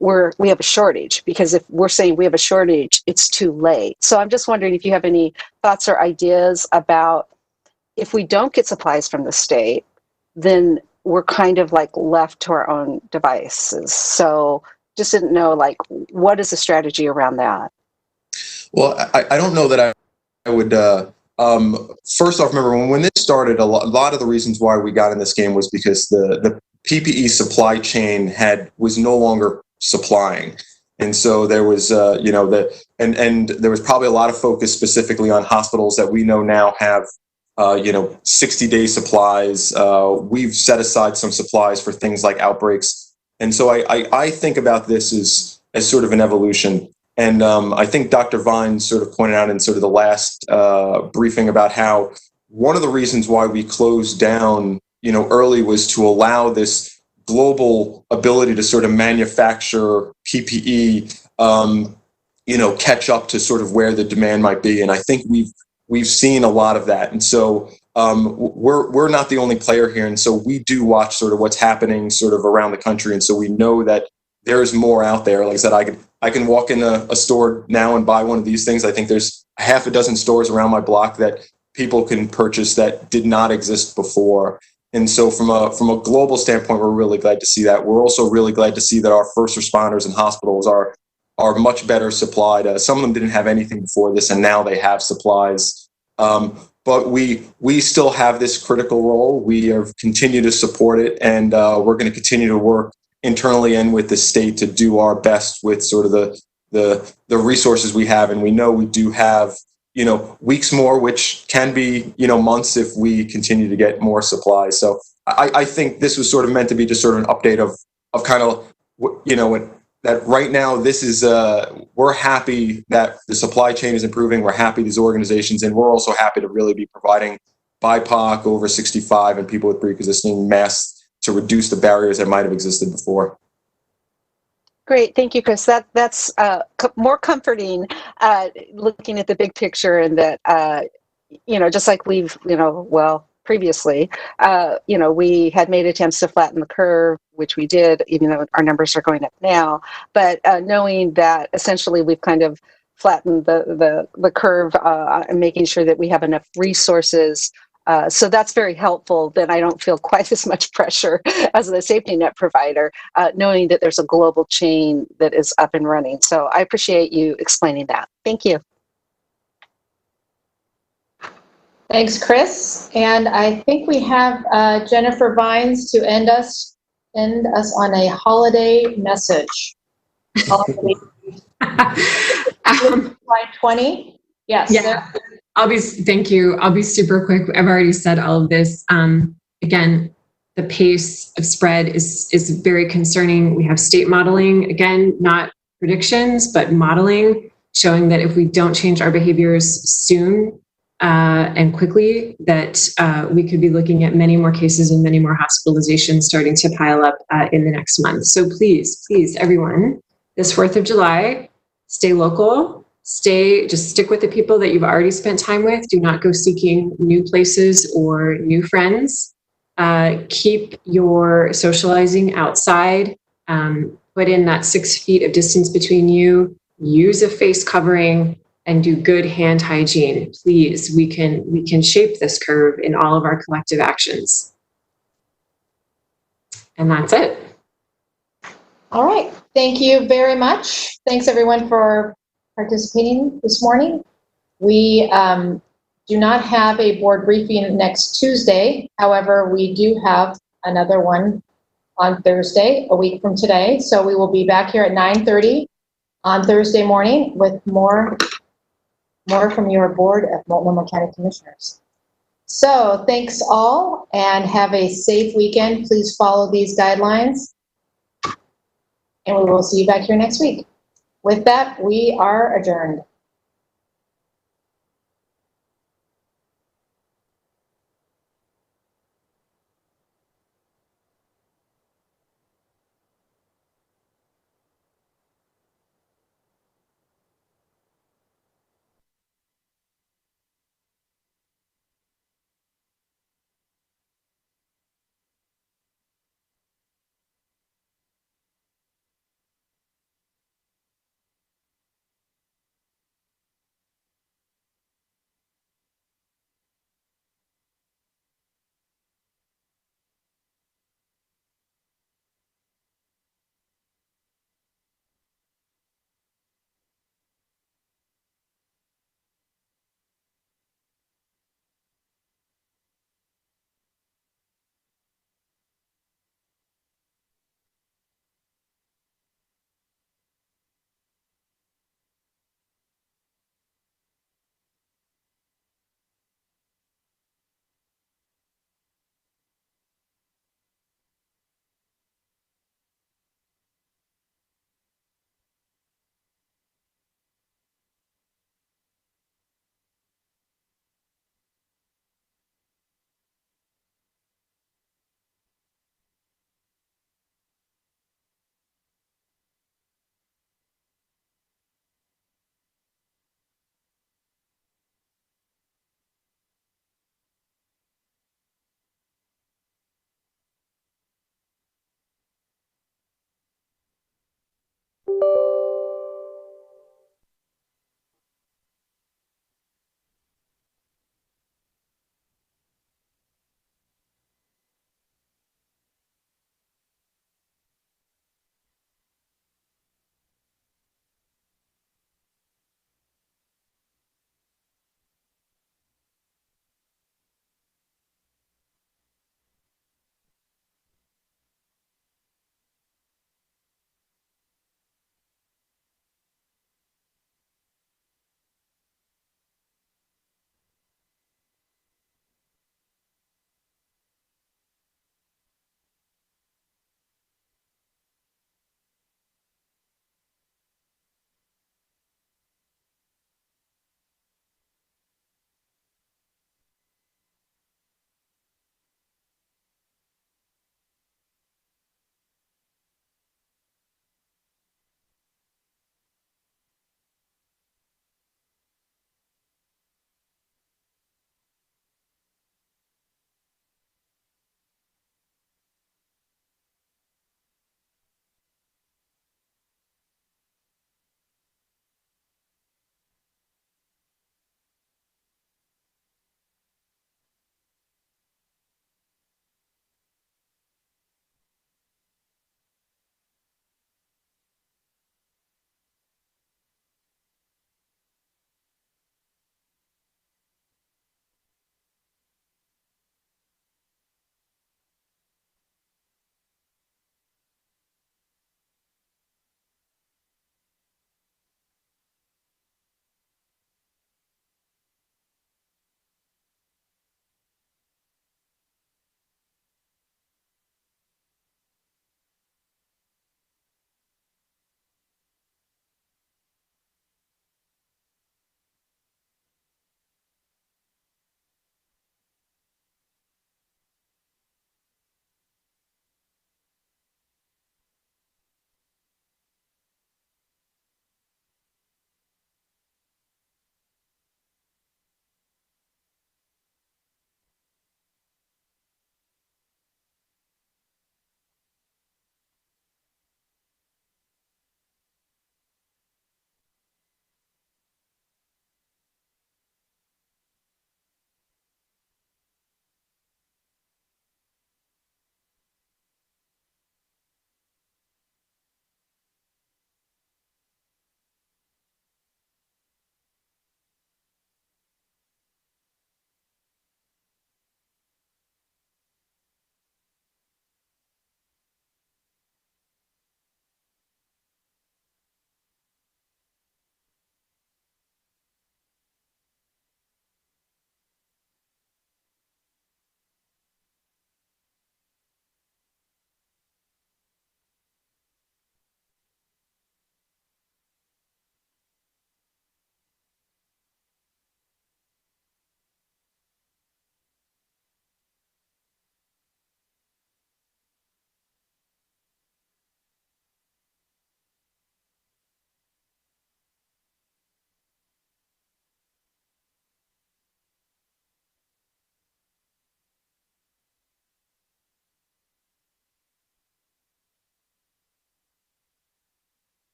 we have a shortage, because if we're saying we have a shortage, it's too late. So I'm just wondering if you have any thoughts or ideas about, if we don't get supplies from the state, then we're kind of like left to our own devices. So just didn't know, like, what is the strategy around that? Well, I don't know that I would, first off, remember when this started, a lot of the reasons why we got in this game was because the PPE supply chain was no longer supplying. And so there was, and there was probably a lot of focus specifically on hospitals that we know now have, 60-day supplies. We've set aside some supplies for things like outbreaks. And so I think about this as sort of an evolution. And I think Dr. Vines sort of pointed out in sort of the last briefing about how one of the reasons why we closed down, early was to allow this global ability to sort of manufacture PPE, catch up to sort of where the demand might be. And I think we've seen a lot of that. And so we're not the only player here. And so we do watch sort of what's happening sort of around the country. And so we know that there's more out there. Like I said, I can walk in a store now and buy one of these things. I think there's half a dozen stores around my block that people can purchase that did not exist before. And so from a global standpoint, we're really glad to see that. We're also really glad to see that our first responders and hospitals are much better supplied. Some of them didn't have anything before this, and now they have supplies. But we still have this critical role. We continue to support it, and we're going to continue to work internally and with the state to do our best with sort of the resources we have. And we know we do have, weeks more, which can be, months if we continue to get more supplies. So I think this was sort of meant to be just sort of an update of kind of, that right now this is, we're happy that the supply chain is improving. We're happy these organizations, and we're also happy to really be providing BIPOC, over 65, and people with pre-existing masks to reduce the barriers that might have existed before. Great, thank you, Chris. That's more comforting, looking at the big picture, and that just like we've previously, we had made attempts to flatten the curve, which we did, even though our numbers are going up now. But knowing that essentially we've kind of flattened the curve, and making sure that we have enough resources. So that's very helpful. Then I don't feel quite as much pressure as the safety net provider, knowing that there's a global chain that is up and running. So I appreciate you explaining that. Thank you. Thanks, Chris. And I think we have Jennifer Vines to end us on a holiday message. Holiday. Slide 20. Yes. Yeah. Thank you. I'll be super quick. I've already said all of this. Again, the pace of spread is very concerning. We have state modeling, again, not predictions, but modeling, showing that if we don't change our behaviors soon and quickly, that we could be looking at many more cases and many more hospitalizations starting to pile up in the next month. So please, everyone, this 4th of July, stay local. Just stick with the people that you've already spent time with. Do not go seeking new places or new friends. Keep your socializing outside. Put in that 6 feet of distance between you. Use a face covering and do good hand hygiene. Please, we can shape this curve in all of our collective actions. And that's it. All right. Thank you very much. Thanks everyone for participating this morning. We do not have a board briefing next Tuesday. However, we do have another one on Thursday, a week from today. So we will be back here at 9:30 on Thursday morning with more from your board of Multnomah County Commissioners. So thanks all and have a safe weekend. Please follow these guidelines. And we will see you back here next week. With that, we are adjourned.